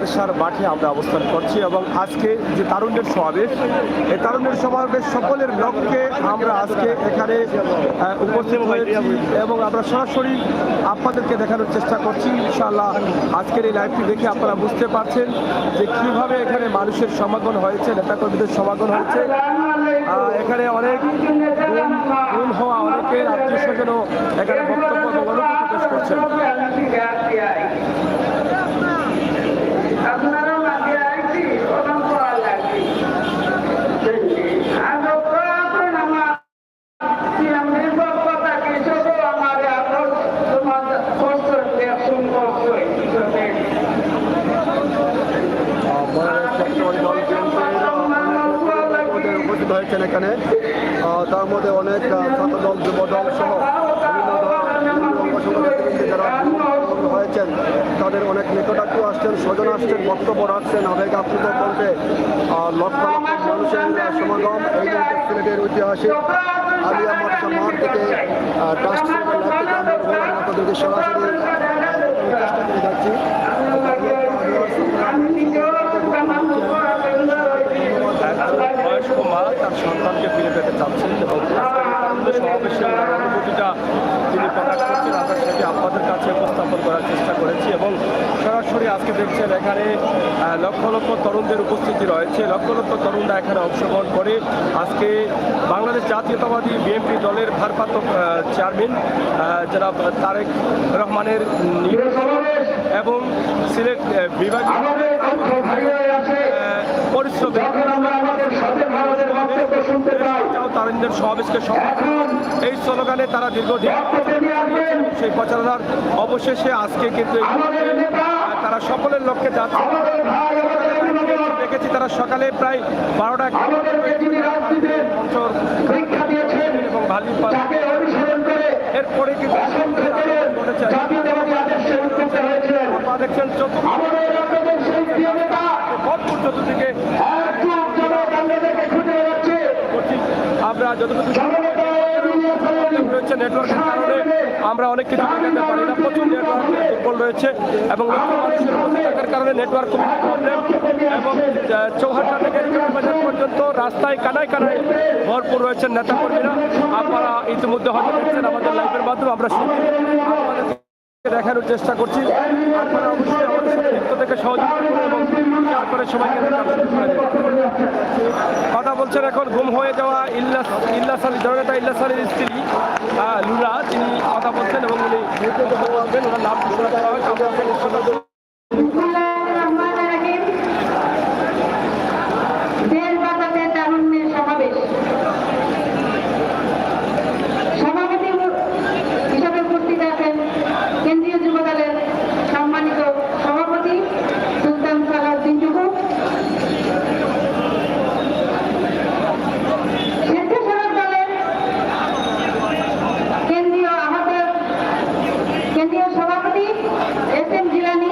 মাদ্রাসার মাঠে আমরা অবস্থান করছি এবং আজকে যে তারুণ্যের সমাবেশ, এই তারুণ্যের সমাবেশ সকলের লক্ষ্যে আমরা আজকে এখানে উপস্থিত হয়েছি এবং আমরা সরাসরি আপনাদেরকে দেখানোর চেষ্টা করছি। ইনশাআল্লাহ আজকের এই লাইভটি দেখে আপনারা বুঝতে পারছেন যে কীভাবে এখানে মানুষের সমাগম হয়েছে, নেতাকর্মীদের সমাগম হয়েছে। এখানে অনেক গুণ হওয়া অনেকের আত্মীয় স্বজনও এখানে বক্তব্য এবং অনুভূতি পেশ করছেন। হয়েছেন এখানে, তার মধ্যে অনেক ছাত্রদল, যুবদল সহ যারা হয়েছেন তাদের অনেক নিকটাত্মীয় আসছেন, স্বজন আসছেন, বক্তব্য রাখছেন, আবেগ আপ্লুত কণ্ঠে লক্ষ লক্ষ মানুষের সমাগম। এই মুহূর্তে সিলেটের ঐতিহাসিক আলিয়া মাদ্রাসা মাঠ থেকে ট্রাস্ট আপনাদেরকে সরাসরি চেষ্টা করে যাচ্ছি। বয়স্ক মা তার সন্তানকে ফিরে পেতে চাচ্ছেন এবং সমাবেশের অনুভূতিটা তিনি প্রকাশ করছেন, আমরা সেটি আপনাদের কাছে উপস্থাপন করার চেষ্টা করেছি এবং সরাসরি আজকে দেখছেন এখানে লক্ষ লক্ষ তরুণদের উপস্থিতি রয়েছে। লক্ষ লক্ষ তরুণরা এখানে অংশগ্রহণ করে আজকে বাংলাদেশ জাতীয়তাবাদী বিএনপি দলের ভারপ্রাপ্ত চেয়ারম্যান জনাব তারেক রহমানের এবং সিলেট বিভাগীয় পরিশ্রম তারুণ্যের সমাবেশকে এই স্লোগানে তারা দীর্ঘদিন সেই প্রচারণার অবশেষে আজকে কিন্তু তারা সকলের লক্ষ্যে যাচ্ছে। দেখেছি তারা সকালে প্রায় 12টা এবং এরপরে কিন্তু দেখছেন চতুর্দিকে আমরা যতটুকু রয়েছে নেটওয়ার্কের কারণে আমরা অনেক কিছু জানতে পারি না, প্রচুর নেটওয়ার্ক দুর্বল রয়েছে এবং মানুষের মধ্যে থাকার কারণে নেটওয়ার্ক খুবই প্রবলেম এবং চৌহাট্টা থেকে বাজার পর্যন্ত রাস্তায় কানায় কানায় ভরপুর রয়েছেন নেতাকর্মীরা। আপনারা ইতিমধ্যে হয়তো দেখছেন আমাদের লাইভের মাধ্যমে আমরা দেখানোর চেষ্টা করছি। আপনারা অবশ্যই আমাদের সাথে যুক্ত থেকে সহযোগিতা এবং করে সবাইকে কথা বলছেন। এখন গুম হয়ে যাওয়া ইল্লাস আলী জননেতা ইল্লাস আলীর স্ত্রী লুলা, তিনি কথা বলছেন এবং উনি বলবেন ওনার নাম ঘোষণা করা হয়। কেন্দ্রীয় সভাপতি এস এম জিলানী,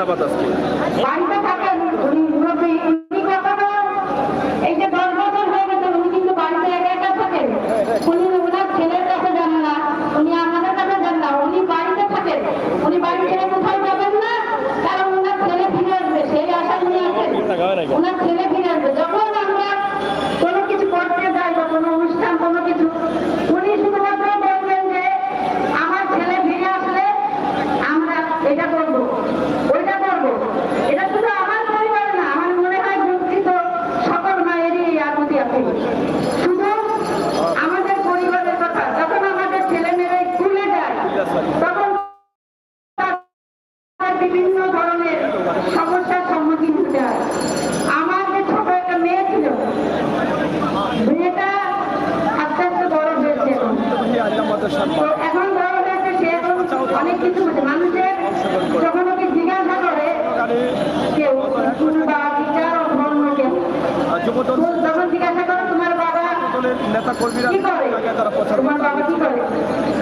জিন্দাবাদ আজকে। বাড়িতে থাকেন উনি কখনো এই যে 10 বছর হয়ে গেছে উনি কিন্তু বাড়িতে একা একা থাকেন। উনি ওনার ছেলের কাছে যান না, উনি আমাদের কাছে যান না, উনি বাড়িতে থাকেন। উনি বাড়ি ছেড়ে কোথাও যাবেন না, কারণ ওনার ছেলে ফিরে আসবে সেই আশা উনি আছেন। ওনার ছেলে ফিরে আসবে। যখন আমরা কোনো কিছু করতে যাই বা কোনো অনুষ্ঠান কোনো কিছু, উনি শুধুমাত্র বলবেন যে আমার ছেলে ফিরে আসলে আমরা এটা করবো ওইটা করবো। এটা শুধু আমার পরিবার না, আমার মনে হয় দুঃখিত সকল মায়েরই এই আকুতি আছে। শুধু আমাদের পরিবারের কথা, যখন আমাদের ছেলে মেয়েরা স্কুলে যায় তখন বিভিন্ন ধরনের সমস্যার সম্মুখীন হতে হয়। আমার যে ছোট একটা মেয়ে ছিল, মেয়েটা আস্তে আস্তে বড় হয়েছে, তো এখন বড় হয়েছে, সে এখন অনেক কিছু হচ্ছে। মানুষের যখন ওকে জিজ্ঞাসা করে কেউ বা বিচার অন্য কেউ, যখন জিজ্ঞাসা করে তোমার বাবা নেতা কর্মীরা কি করে, তোমার বাবা কি করে,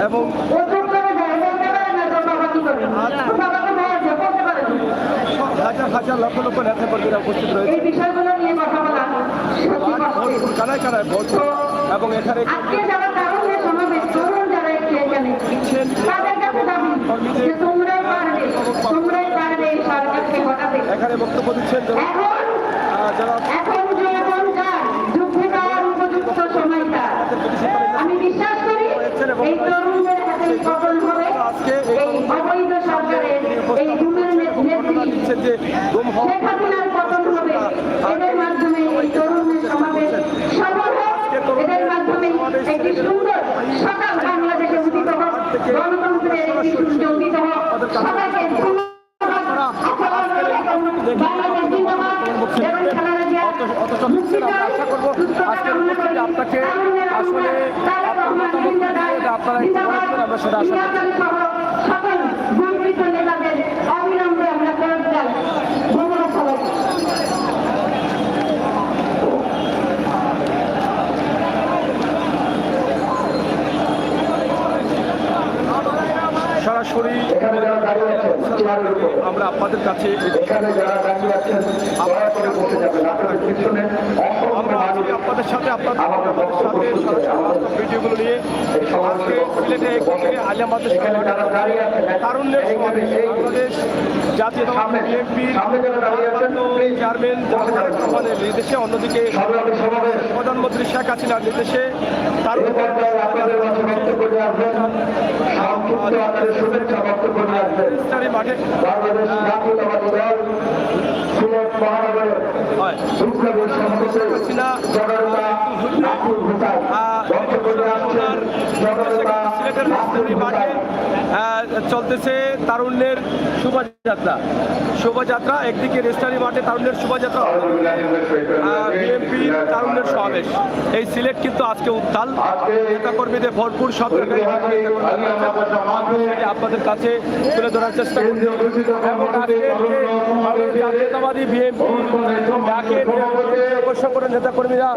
এবং ও চুপ করে যায়, বলতে পারে না তোর বাবা কি করে, তোর বাবাকে মারা যায়, বলতে পারে না। হাজার হাজার লক্ষ লক্ষ নেতা কর্মীরা উপস্থিত রয়েছে। এই বিষয়গুলো নিয়ে কথা বলা সত্যি কষ্টের। কানায় কানায় ভোট এবং এখানে আজকে যারা কারণে সমাবেশ তরুণ যারা একটু এখানে তাদের কাছে দাবি যে তোমরাই পারবে এই সরকারকে হটাতে। এখানে বক্তব্য দিচ্ছেন যারা এখন যে এখন যার যুদ্ধে যাওয়ার উপযুক্ত সময়টা, আমি বিশ্বাস করি এই তরুণদের হাতে পতন হবে। এই অবৈধ সরকারের এই গুমের নেত্রী শেখ হাসিনার পতন হবে। এদের মাধ্যমে এই তরুণদের সমাবেশ সফল হোক, এদের মাধ্যমে একটি সুন্দর সকাল বাংলাদেশে উদিত হোক, গণতন্ত্রের একটি সূর্য উদিত হোক। সবাইকে বাংলাদেশ জিন্দাবাদ এবং খালেদা জিয়া আশা করবো আজকের উপস্থিতি আপনাকে আসলে আপনারা আমরা সেটা আশা করি। সকল বঞ্চিত নেতাদের অবিলম্বে আমরা ফেরত যাই। ধন্যবাদ সবাইকে। সরাসরি এখানে যারা দাঁড়িয়ে আছেন চেয়ারের উপর, আমরা আপনাদের কাছে এখানে যারা দাঁড়িয়ে আছেন দয়া করে বসে যাবেন। আপনাদের পিছনে অসংখ্য আমরা মানুষ আজকে আপনাদের সাথে সরাসরি ভিডিওগুলো নিয়ে আজকে সিলেটে আলিয়াবাদের এখানে যারা দাঁড়িয়ে আছেন তারুণ্যের সমাবেশ বাংলাদেশ জাতীয়তাবাদী বিএনপির সামনে যারা দাঁড়িয়ে আছেন চেয়ারম্যান রহমানের নির্দেশে, অন্যদিকে সর্বাধিক সমাবেশ প্রধানমন্ত্রী শেখ হাসিনার নির্দেশে এই পর্যায়ে আপনাদের মাঝে বক্তব্য নিয়ে আসবেন, সংক্ষিপ্ত আপনাদের শুভেচ্ছা বক্তব্য নিয়ে আসবেন তারুণ্যের মাঠে বাংলাদেশ জাতীয়তাবাদী দল সিলেট মহানগরের হয় বিপ্লবী সংসদের হাসিনা জননেতা নাসির হুসাইন বক্তব্য নিয়ে আসছেন। জননেতা সিলেটের নাসির রাজধানী মাঠে হুসাইন চলতেছে তারুণ্যের শোভাযাত্রা। একদিকে রেস্টারি মাঠে তারুণ্যের শোভাযাত্রা, বিএনপি তারুণ্যের সমাবেশ। এই সিলেট কিন্তু আজকে উত্তাল, নেতা কর্মীদের ভরপুর, সব আপনাদের কাছে তুলে ধরার চেষ্টা করছি। এবং জাতীয়তাবাদী বিএনপি ডাকে আকর্ষণ করে নেতা কর্মীরা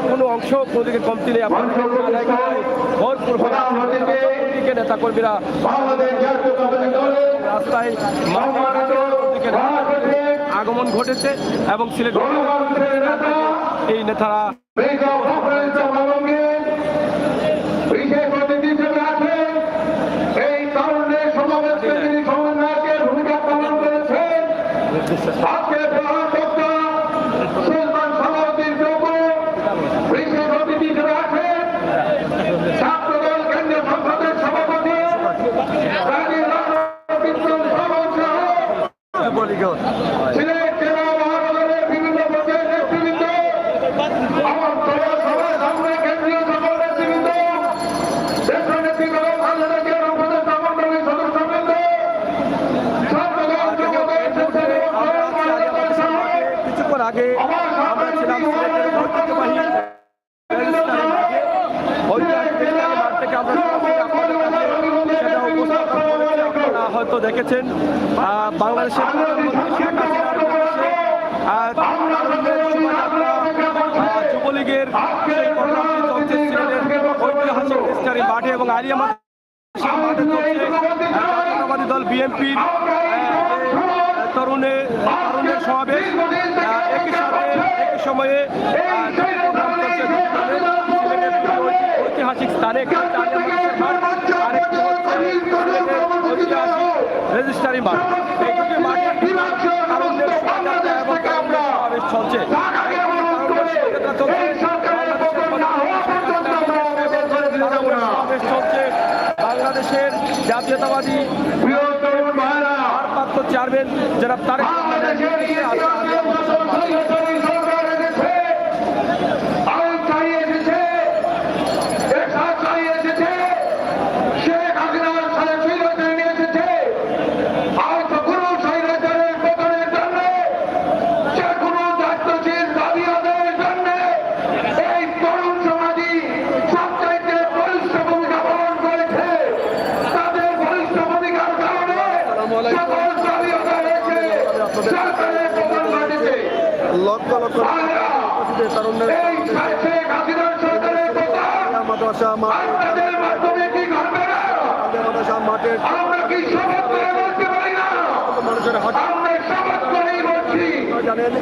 কোনো অংশ কোনোদিকে কমতি নেই। ভরপুর নেতা কর্মীরা রাস্তায় আগমন ঘটেছে এবং সিলেট এই নেতারা আগে আমরা ছিলাম সিলেটের ঐতিহ্যবাহী মাঠ থেকে আমরা সেটা উপস্থাপন করেছি। আপনারা হয়তো দেখেছেন বাংলাদেশের যুবলীগের সেই প্রোগ্রামটি চলছে সিলেটের ঐতিহাসিক রেস্টারি মাঠে এবং আলিয়া মাঠে চলছে। দল বিএনপির তরুণের সমাবেশ, একই সাথে একই সময়ে ঐতিহাসিক স্থানে রেজিস্ট্রারি মাঠ, এই দুটি মাঠে তরুণদের শোভাযাত্রা এবং সমাবেশ চলছে। বাংলাদেশের জাতীয়তাবাদী ভারপ্রাপ্ত চেয়ারম্যান জনাব তারেক লক্ষ লক্ষ তরুণের মাদ্রাসা মাঠের মানুষের জানেন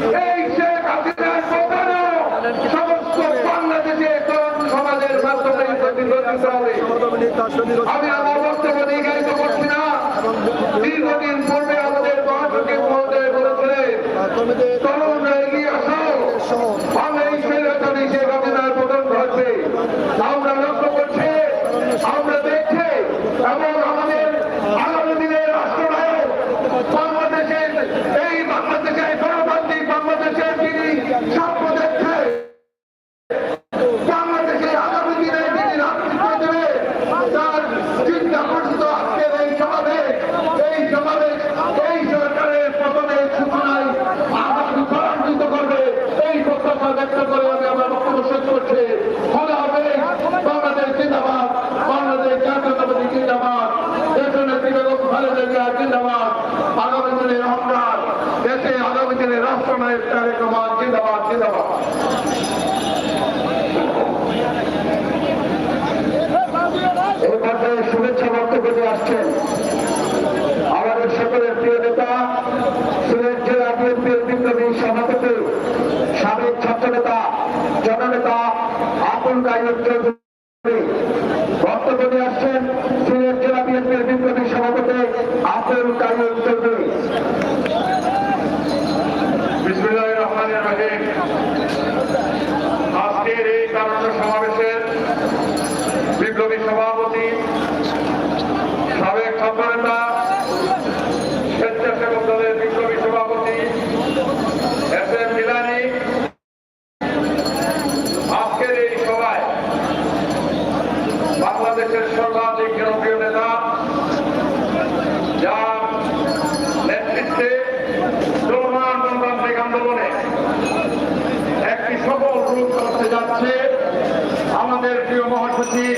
দীর্ঘদিন পূর্বে আমাদের মহাসচিব মহোদয় বলেছিলেন তরুণরা এগিয়ে আসো, বাংলাদেশের শেখ হাসিনার পতন ঘটবে। আমরা লক্ষ্য করছি, আমরা দেখছি এবং আমাদের আগামী দিনের রাষ্ট্রনায়ক বাংলাদেশের এই বাংলাদেশের গণতান্ত্রিক বাংলাদেশের যিনি স্বপ্ন দেখছে, বাংলাদেশের আগামী দিনে যিনি রাষ্ট্র দেবে, তার চিন্তা করছিল আজকের এই সমাবেশ এই সরকারের পতনের সূচনায় আগামী ত্বরান্বিত করবে, এই প্রত্যাশা ব্যক্ত করে আমি আমার বক্তব্য শেষ করছি। ফলে হবে বাংলাদেশ জিন্দাবাদ, বাংলাদেশ জাতীয়তাবাদী জিন্দাবাদ, দেশনেত্রী বেগম খালেদা জিয়া জিন্দাবাদ, আগামী দিনের আমরা দেশে আগামী দিনের রাষ্ট্রনায়ক তারেক রহমান জিন্দাবাদ জিন্দাবাদ। এই পর্যায়ে শুভেচ্ছা বক্তব্য দিয়ে আসছেন আমাদের সকলের প্রিয় নেতা সিলেট জেলা বিএনপির বিপ্লবী সভাপতি সাবেক ছাত্রনেতা জননেতা আবুল কাইয়ুম চৌধুরী। বক্তব্য দিয়ে আসছেন সিলেট জেলা বিএনপির বিপ্লবী সভাপতি আবুল কাইয়ুম চৌধুরী। বিসমিল্লাহির রহমানির রহিম। আজকের এই কারণ সমাবেশের বিপ্লবী সভাপতি সাবেক ছাত্রনেতা স্বেচ্ছাসেবক দলের বিপ্লবী সভাপতি এস.এম. জিলানী, আজকের এই সভায় বাংলাদেশের সর্বাধিক জনপ্রিয় নেতা, যার নেতৃত্বে চলমান গণতান্ত্রিক আন্দোলনে একটি সফল রূপ করতে যাচ্ছে আমাদের প্রিয় মহাসচিব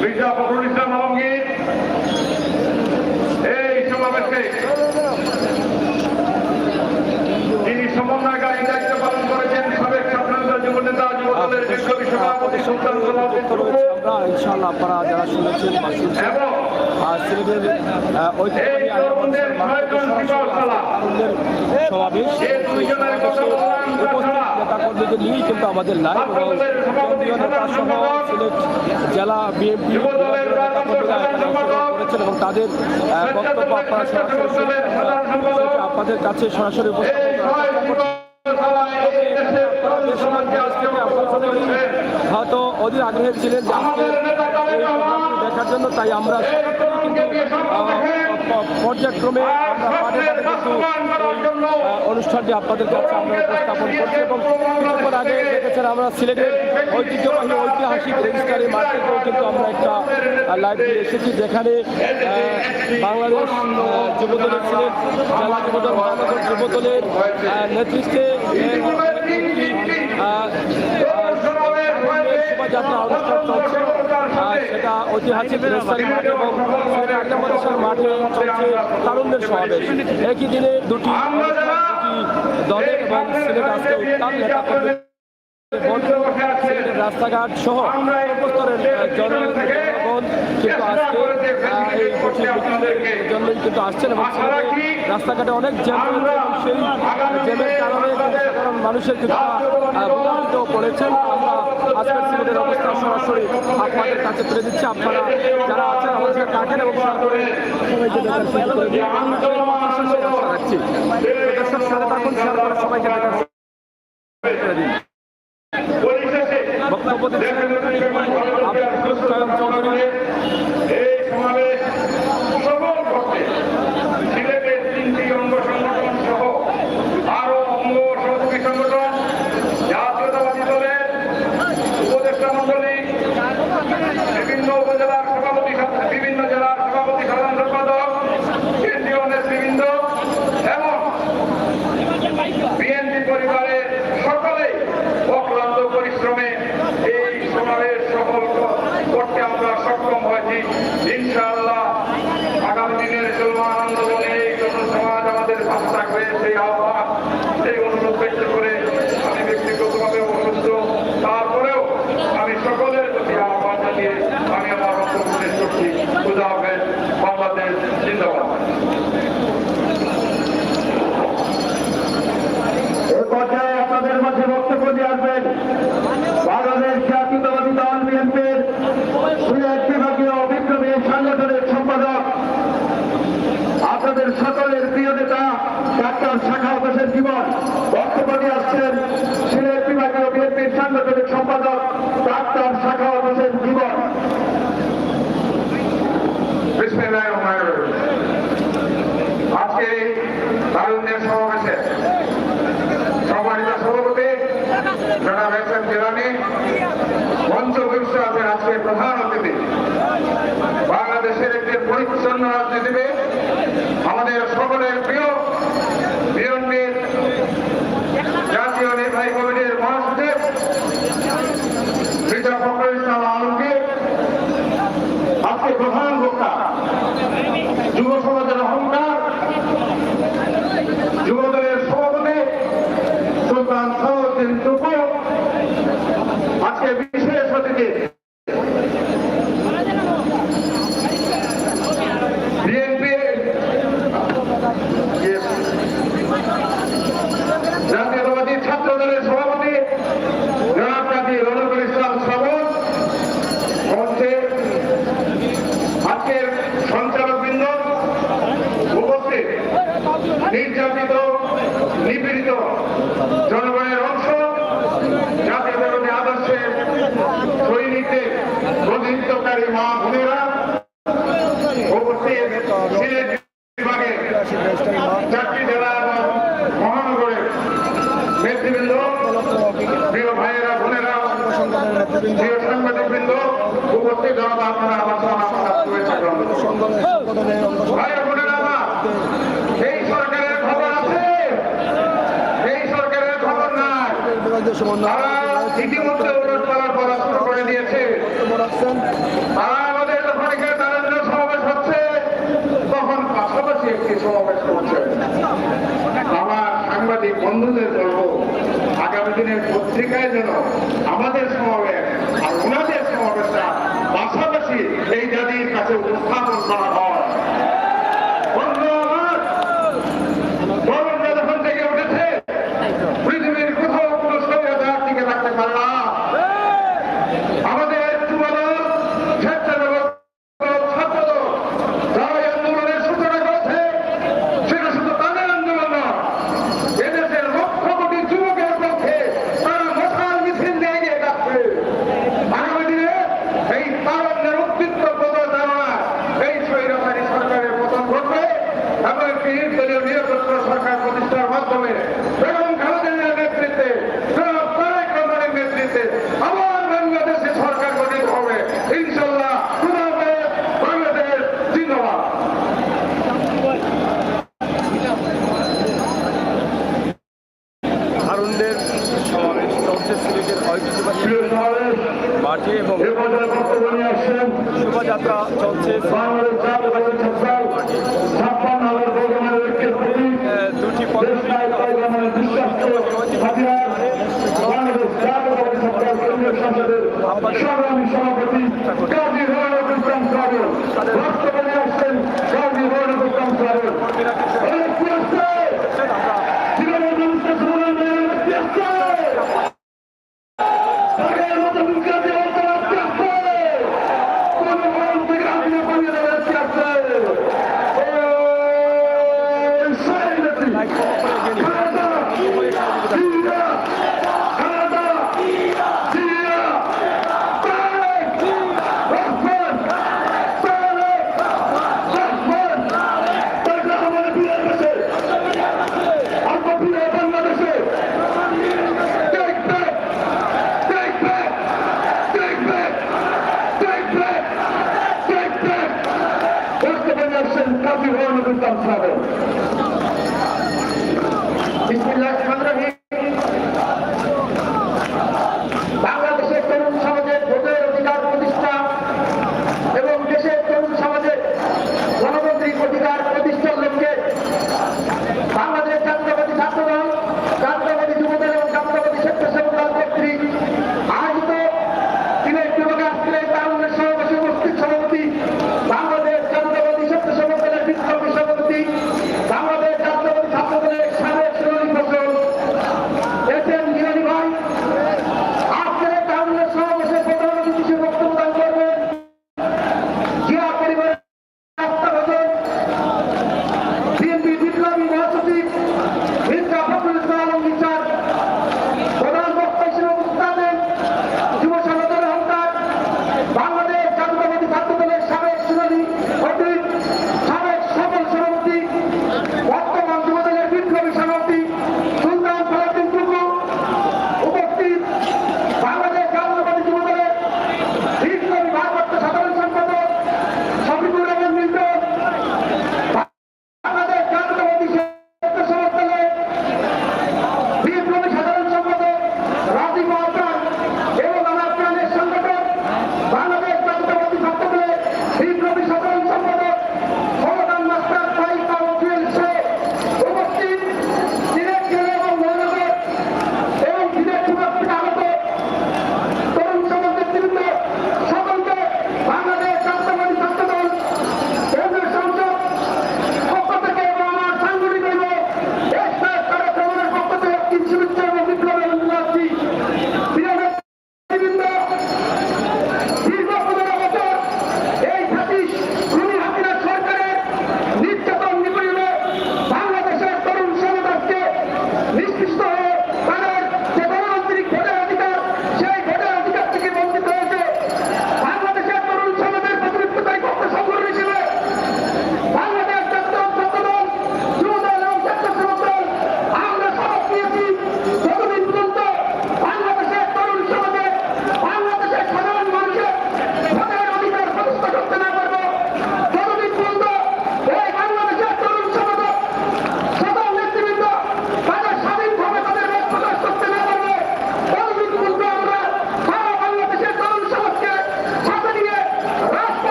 মির্জা ফখরুল ইসলাম আলমগীর। এই সমাবেশে যিনি সমন্বয়কারী দায়িত্ব পালন করেছেন সাবেক ছাত্রনেতা যুব নেতা যুব দলের বিপ্লবী সভাপতি সুলতান আমরা ইনশাআল্লাহ আপনারা যারা শুনেছেন বা শুনছেন সিলেটের ঐতিহ্যবাহী তরুণদের সমাবেশ নেতাকর্মীদের নিয়েই কিন্তু আমাদের লাইভ এবং কেন্দ্রীয় নেতা সহ সিলেট জেলা বিএনপি করেছেন এবং তাদের বক্তব্য আপনারা সরাসরি আপনাদের কাছে সরাসরি হয়তো অধীর আগ্রহে ছিলেন যে আজকে দেখার জন্য, তাই আমরা পর্যায়ক্রমে অনুষ্ঠানটি আপনাদের কাছে আমরা উপস্থাপন করছি। এবং কিছুক্ষণ আগে দেখেছেন আমরা সিলেটের ঐতিহ্যবাহী ঐতিহাসিক রেজিস্ট্রারি মার্কেটেও কিন্তু আমরা একটা লাইভ দিয়ে এসেছি, যেখানে বাংলাদেশ যুবদলের সিলেট জেলা যুবদল মহানগর যুবদলের নেতৃত্বে শোভাযাত্রা অনুষ্ঠান চলছে, সেটা ঐতিহাসিক রেজিস্ট্রারি মাঠ এবং মাদ্রাসার মাঠে চলছে তরুণদের সমাবেশ। একই দিনে দুটি দলের এবং সিলেট আজকে উত্তাল নেতাকর্মী রাস্তাঘাট সহ সর্বস্তরের জনগণ কিন্তু আজকে এই জন্যই কিন্তু আসছেন এবং রাস্তাঘাটে অনেক জ্যাম রয়েছে এবং সেই জ্যামের কারণে সাধারণ মানুষের কিছুটা প্রভাবিত পড়েছেন। আমরা আজকের সিলেটের অবস্থা সরাসরি আপনাদের কাছে তুলে দিচ্ছি। আপনারা যারা আছেন আমাদের সাথে থাকেন এবং সবাইকে দেখার সুযোগ করে দিন। আশা রাখছি দর্শক সাথে থাকুন, শেয়ার করে সবাইকে দেখার করে দিন। বক্তব্য দিচ্ছেন আব্দুল কালাম চৌধুরী। এই সমাবেশ সফল করতে সিলেটের 3টি অঙ্গ সংগঠন সহ আরো অঙ্গ সহযোগী সংগঠন, জাতীয়তাবাদী দলের উপদেষ্টা মন্ডলী, বিভিন্ন উপজেলার সভাপতি, বিভিন্ন জেলার সভাপতি, সাধারণ সম্পাদক, কেন্দ্রীয় নেতৃবৃন্দ এবং বিএনপি পরিবারের সকলেই অক্লান্ত পরিশ্রমে এই সমাবেশ সফল করতে আমরা সক্ষম হয়েছি। ইনশাআল্লাহ আগামী দিনের চলমান আন্দোলনে এই জনসমাজ আমাদের পাশে থাকবে, সেই আহ্বান, সেই অনুরোধ ব্যক্ত করে আমি ব্যক্তিগতভাবে অসুস্থ, তারপরেও আমি সকলের প্রতি আহ্বান জানিয়ে আমি আমার বক্তব্য শেষ করছি। খুদা হাফেজ, বাংলাদেশ জিন্দাবাদ। এই পর্যায়ে আপনাদের মাঝে বক্তব্য দিয়ে আসবেন বাংলাদেশ জাতীয়তাবাদী দল বিএনপির সিলেট বিভাগীয় বিপ্লবী সাংগঠনিক সম্পাদক, আপনাদের সকলের প্রিয় নেতা ডাক্তার সাখাওয়াত হোসেন জীবন। বক্তব্য দিয়ে আসছেন সিলেট বিভাগীয় বিএনপির সাংগঠনিক সম্পাদক ডাক্তার সাখাওয়াত হোসেন জীবন। বিসমিল্লাহির রহমানির রহিম। আজকে এই তারুণ্যের সমাবেশে সম্মানিত সভাপতি জনাব এস.এম. জিলানী, মঞ্চ বৈশ্য আছেন আজকে প্রধান অতিথি, বাংলাদেশের একটি পরিচ্ছন্ন রাজনীতিবিদ, আমাদের সকলের প্রিয় বিএনপির জাতীয় নির্বাহী কমিটির মহাসচিব মির্জা ফখরুল ইসলাম আলমগীর, আজকে প্রধান বক্তা যুব সমাজের অহংকার, যুবদলের সভাপতি সুলতান সালাউদ্দিন টুকু, আজকে বিশেষ অতিথি বিএনপি জাতীয়তাবাদী ছাত্র দলের সভাপতি জনাব কাজী রনকুল ইসলাম শ্রাবণ, মঞ্চে আজকের সঞ্চালকবৃন্দ, উপস্থিত নির্যাতিত নিপীড়িত জনগণের অংশ, জাতীয়তাবাদী আদর্শের সৈনিকদের প্রতিনিধিত্বকারী মা বোনেরা, উপস্থিত সিলেট বিভাগের 4টি জেলা এবং মহানগরের নেতৃবৃন্দ, প্রিয় ভাইয়েরা বোনেরা, প্রিয় সাংবাদিকবৃন্দ, উপস্থিত জনতা, আপনারা আমার ভাই বোনেরা আমার, এই সরকারের খবর আছে, এই সরকারের খবর নাই। তারা ইতিমধ্যে অনুরোধ করার পড়াশোনা করে দিয়েছে। তারা আমাদের যখন এখানে তারুণ্য সমাবেশ হচ্ছে তখন পাশাপাশি একটি সমাবেশ করছে। আমার সাংবাদিক বন্ধুদের বলবো, আগামী দিনের পত্রিকায় যেন আমাদের সমাবেশ আর ওনাদের সমাবেশটা পাশাপাশি এই জাতির কাছে উপস্থাপন করা হয়। যখন থেকে উঠেছে পৃথিবীর কোথাও কোনো স্বৈরাচার টিকে থাকতে পারে না। আমাদের যুবদল, স্বেচ্ছাসেবক ছাত্রদল যারা এই আন্দোলনের সূচনা করেছে, সেটা শুধু তাদের আন্দোলন নয়, এদেশের লক্ষ কোটি যুবকের পক্ষে তারা মশাল মিছিল দিয়ে এগিয়ে যাচ্ছে। আগামী দিনে এই তারুণ্যের অস্তিত্ব প্রচারণা এই স্বৈরাচারী সরকারের পতন ঘটবে এবং একটি নির্দলীয় নিরপেক্ষ সরকার প্রতিষ্ঠার মাধ্যমে বেগম খালেদার নেতৃত্বে, জনাব তারেক রহমানের নেতৃত্বে আবার বাংলাদেশে সরকার গঠিত হবে ইনশাআল্লাহ। খুদা হাফেজ, বাংলাদেশ জিন্দাবাদ। তারুণ্যের সমাবেশ চলছে সিলেটের ঐতিহ্যবাহী মাঠে এবং শোভাযাত্রা চলছে দুটি সভাপতি কি হওয়া নতুন শ্রাবণ বিসমিল্লাহির রহমানির রহিম। বাংলাদেশের তরুণ সমাজের ভোটের অধিকার প্রতিষ্ঠা এবং দেশের তরুণ সমাজের গণতান্ত্রিক অধিকার প্রতিষ্ঠার লক্ষ্যে বাংলাদেশ জাতীয়তাবাদী ছাত্রদল, জাতীয়তাবাদী যুবদল এবং জাতীয়তাবাদী স্বেচ্ছাসেবক দল কর্তৃক আয়োজিত সিলেট বিভাগে আজকের এই তারুণ্যের সমাবেশে উপস্থিত সভাপতি, বাংলাদেশ জাতীয়তাবাদী স্বেচ্ছাসেবক দলের বিপ্লবী সভাপতি, বাংলাদেশ জাতীয়তাবাদী ছাত্রদলের সাবেক শিরোমণি ফসল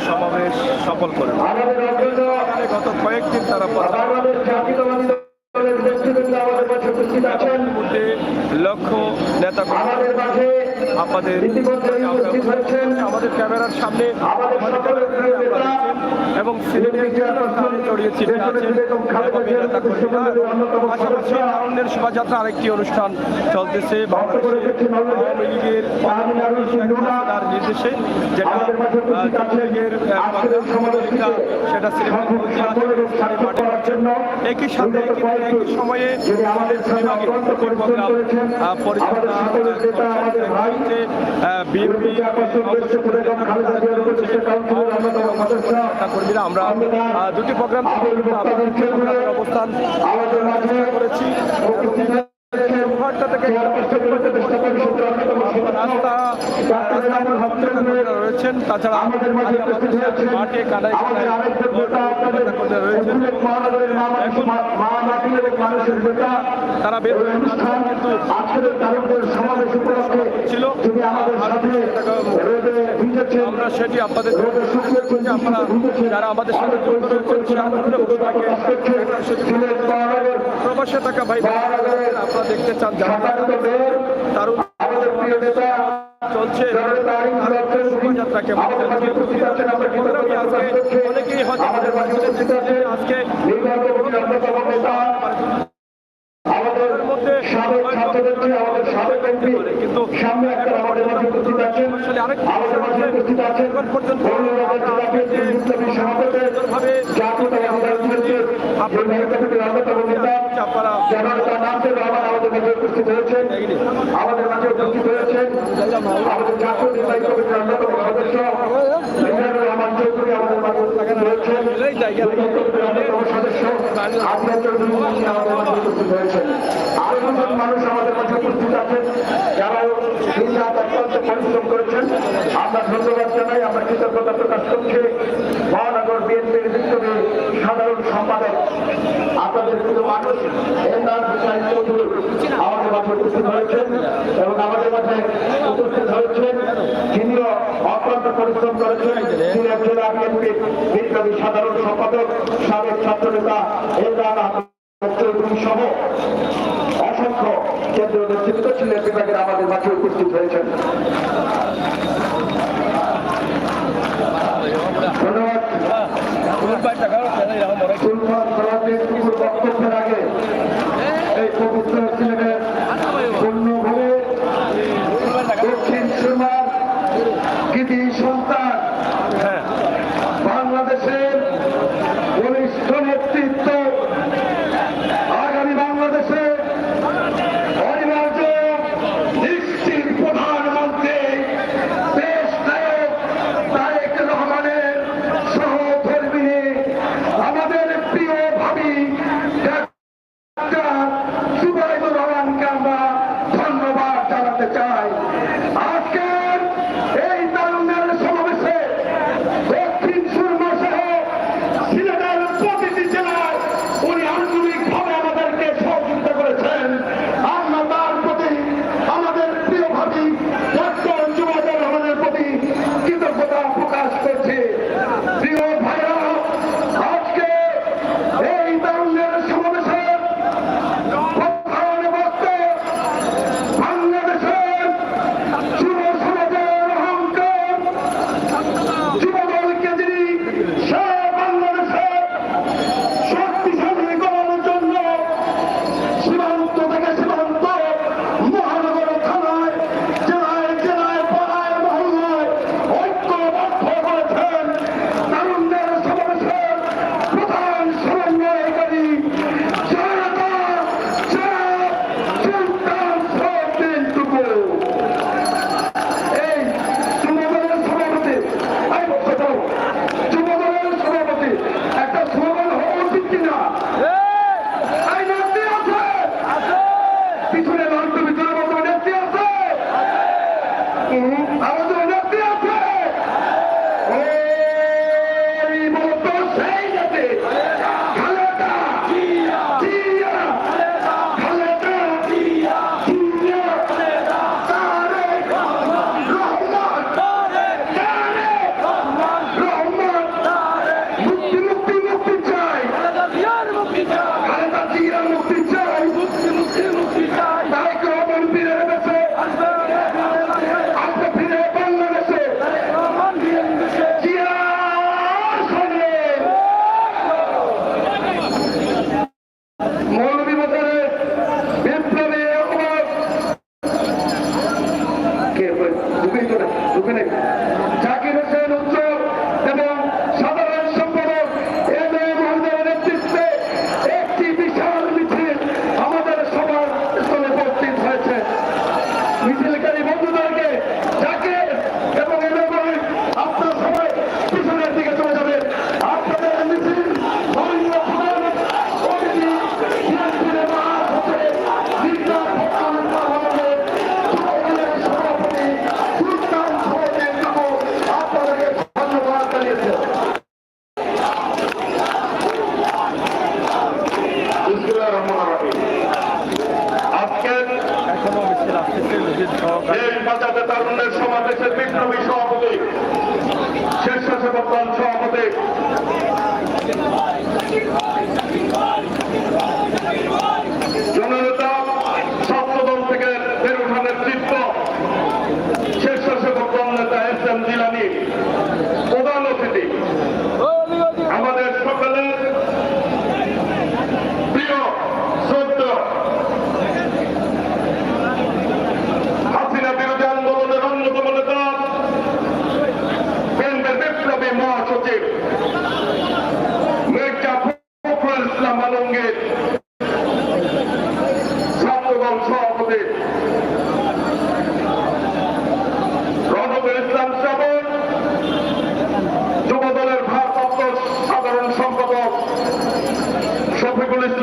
সমাবেশ সফল করে। আমাদের অগ্রজ গত কয়েকদিন তারা বাংলাদেশ জাতীয়তাবাদী দলের নেতৃবৃন্দ আমাদের মাঝে উপস্থিত আছেন। মধ্যে লক্ষ্য নেতা আমাদের মাঝে আমাদের ইতিমধ্যে উপস্থিত হয়েছেন আমাদের ক্যামেরার সামনে আমাদের সকলের প্রিয় নেতা এবং সিলেটের বিভিন্ন স্থানে ছড়িয়ে ছিটিয়ে আছেন এবং এই নেতাকর্মীরা। পাশাপাশি তারুণ্যের শোভাযাত্রা আরেকটি অনুষ্ঠান চলতেছে বাংলাদেশের আওয়ামী লীগের তার নির্দেশে, যেটা লীগের সেটা সিলেটের মাঠে করছেন। একই সাথে একই সময়ে আমাদের বিভাগে প্রোগ্রাম পরিচালনা বিএনপি কর্মীরা আমরা দুটি প্রোগ্রাম অবস্থান করেছি। রয়েছেন, তাছাড়া মাঠে কাদায় রয়েছেন। তারা বের কিন্তু ছিল, আমরা সেটি আপনাদের আপনারা যারা আমাদের সাথে যুক্ত রয়েছেন প্রবাসে থাকা ভাই আপনারা দেখতে চান তারুণ চলছে শোভাযাত্রা কেমন চলছে অনেকেই হয়তো আমাদের আজকে কিন্তু আমাদের মাঝে উপস্থিত হয়েছেন আমাদের জাতীয় নির্বাহী কমিটির অন্যতম সদস্য মেজর রহমান চৌধুরী, আমাদের মাঝে উপস্থিত হয়েছেন অন্যতম সদস্য আফিয়া চৌধুরী আমাদের মাঝে উপস্থিত হয়েছেন। আরো দুজন মানুষ আমাদের মাঝে উপস্থিত আছেন যারা দিন রাত অত্যন্ত পরিশ্রম করেছেন। আমরা ধন্যবাদ জানাই, আমরা কৃতজ্ঞতা প্রকাশ করছি। মহানগর বিএনপির বিপ্লবী সাধারণ সম্পাদক আপনাদের প্রিয় মানুষ এমদাদ হুসাইন চৌধুরী আমাদের মাঝে উপস্থিত হয়েছেন এবং আমাদের মাঝে উপস্থিত হয়েছেন যিনিও অত্যন্ত পরিশ্রম করেছেন সিলেট জেলা বিএনপির বিপ্লবী সাধারণ সম্পাদক সাবেক ছাত্রনেতা এমদাদ চৌধুরী সহ অসংখ্য কেন্দ্রীয় নেতৃত্ব সিলেট বিভাগের আমাদের মাঝে উপস্থিত হয়েছেন। বক্তব্যের আগে এই পবিত্র সিলেটের পূর্ণভূমি দক্ষিণ সীমার কৃতি সন্তান বাংলাদেশের বলিষ্ঠ নেতৃত্ব আগামী বাংলাদেশে অনিবার্য নিশ্চিত প্রধানমন্ত্রী দেশ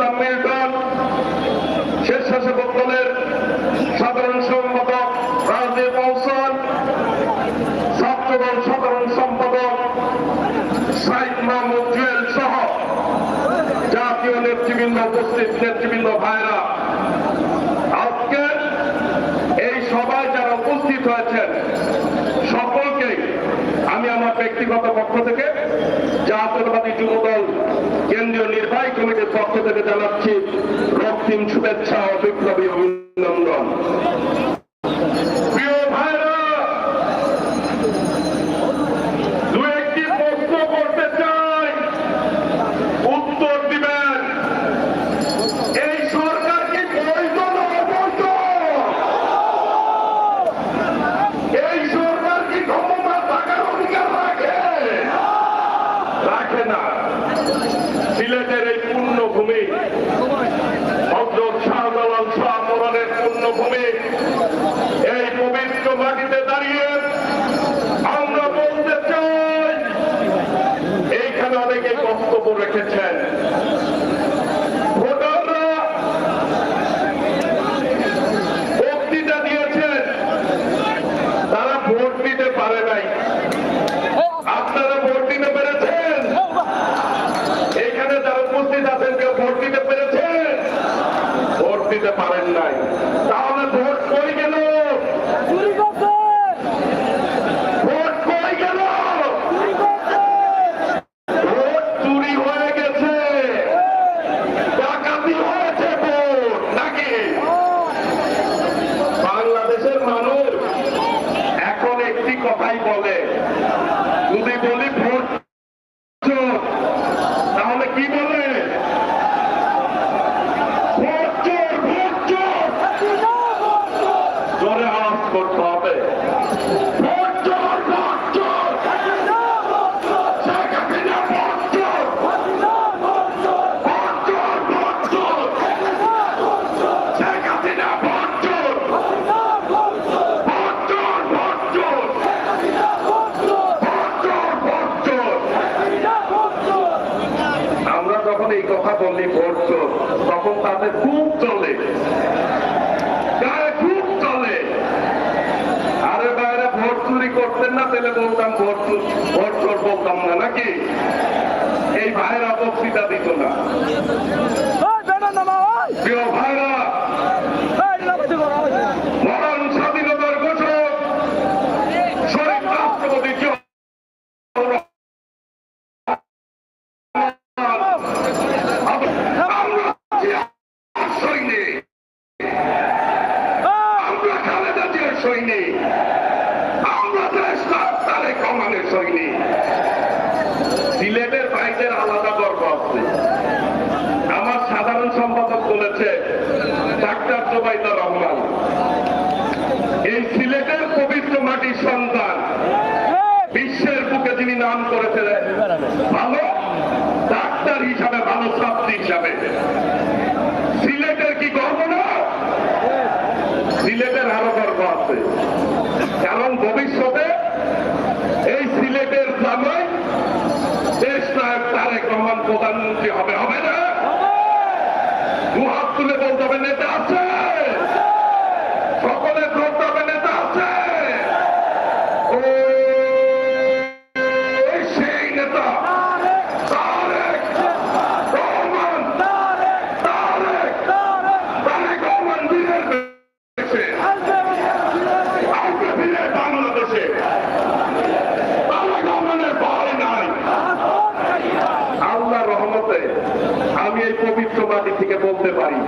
ইসলাম মিল্টন, স্বেচ্ছাসেবক দলের সাধারণ সম্পাদক রাজদীপ মহসন, ছাত্রদল সাধারণ সম্পাদক সাইদ মাহমুদ জুয়েল সহ জাতীয় নেতৃবৃন্দ, উপস্থিত নেতৃবৃন্দ ভাইরা, আজকে এই সভায় যারা উপস্থিত হয়েছেন সকলকে আমি আমার ব্যক্তিগত পক্ষ থেকে জাতীয়তাবাদী যুবদল কেন্দ্রীয় নির্বাহী কমিটির পক্ষ থেকে জানাচ্ছি রক্তিম শুভেচ্ছা ও বিপ্লবী অভিনন্দন। প্রিয় ভাইরা, দু একটি প্রশ্ন করতে চাই, উত্তর দিবেন। এই সরকার কি বৈধ না অবৈধ? এই সরকার কি ক্ষমতা থাকার অধিকার রাখে? রাখে না। সিলেটের এই পুণ্যভূমি, হযরত শাহজালাল শাহ মোরানের পুণ্যভূমি, এই পবিত্র মাটিতে দাঁড়িয়ে আমরা বলতে চাই, এইখানে অনেকে বক্তব্য রেখেছেন। ভোটাররা বক্তৃতা দিয়েছেন, তারা ভোট দিতে পারে নাই। আপনারা ভোট দিতে পেরেছেন? এখানে যারা উপস্থিত আছেন কেউ ভোট দিতে পেরেছেন? ভোট দিতে পারেন নাই। তাহলে ভোট কই গেল? ভোট কই গেল? ভোট চুরি হয়ে গেছে, ডাকাতি হয়েছে ভোট নাকি? বাংলাদেশের মানুষ এখন একটি কথাই বলে, যদি বলি ভোট চোর, তাহলে কি বলে? ভোট চোর, ভোট চোর। জোরে আওয়াজ করতে হবে। ভোট চোর, ভোট চোর। শেখ হাসিনা ভোট চোর। ভোট চোর, ভোট চোর। শেখ হাসিনা ভোট চোর। ভোট চোর, ভোট চোর। ভোট চোর, ভোট চোর। আমরা যখন এই কথা বলি ভোট চোর, তখন তাদের খুব চলে, গায়ে খুব চলে। আরে বাইরে ভোট চুরি করতেন না, তাহলে বলতাম ভোট চোর বলতাম না নাকি? এই ভাইরা বক্তৃতা দিত না। প্রিয় ভাইরা, মহান স্বাধীনতার ঘোষক শহীদ রাষ্ট্রপতি জিয়াউর আমরা সৈনিক, আমরা খালেদা জিয়ার সৈনিক, আমরা দেশ তারেক রহমানের সৈনিক। সিলেটের ভাইদের আলাদা গর্ব আছে। আমার সাধারণ সম্পাদক বলেছে ডাক্তার জোবাইদুর রহমান, এই সিলেটের পবিত্র মাটির সন্তান, বিশ্বের বুকে যিনি নাম করেছিলেন ভালো ডাক্তার হিসাবে, ভালো ছাত্রী হিসাবে। সিলেটের কি গর্ব না? সিলেটের আরো গর্ব আছে, কারণ ভবিষ্যতে এই সিলেটের জামাই দেশ নায়ক তারেক রহমান প্রধানমন্ত্রী হবে, হবে না? দুহাত তুলে বলতে হবে নেতা আছে, সকলে ধরতে হবে নেতা আছে। ও সেই নেতা তারেক রহমান, তারেক রহমান দিনের দেশে আসবে, ফিরে বাংলাদেশে। তারেক রহমানের ভয় নাই। আল্লাহর রহমতে আমি এই পবিত্র মাটি থেকে বলতে পারি,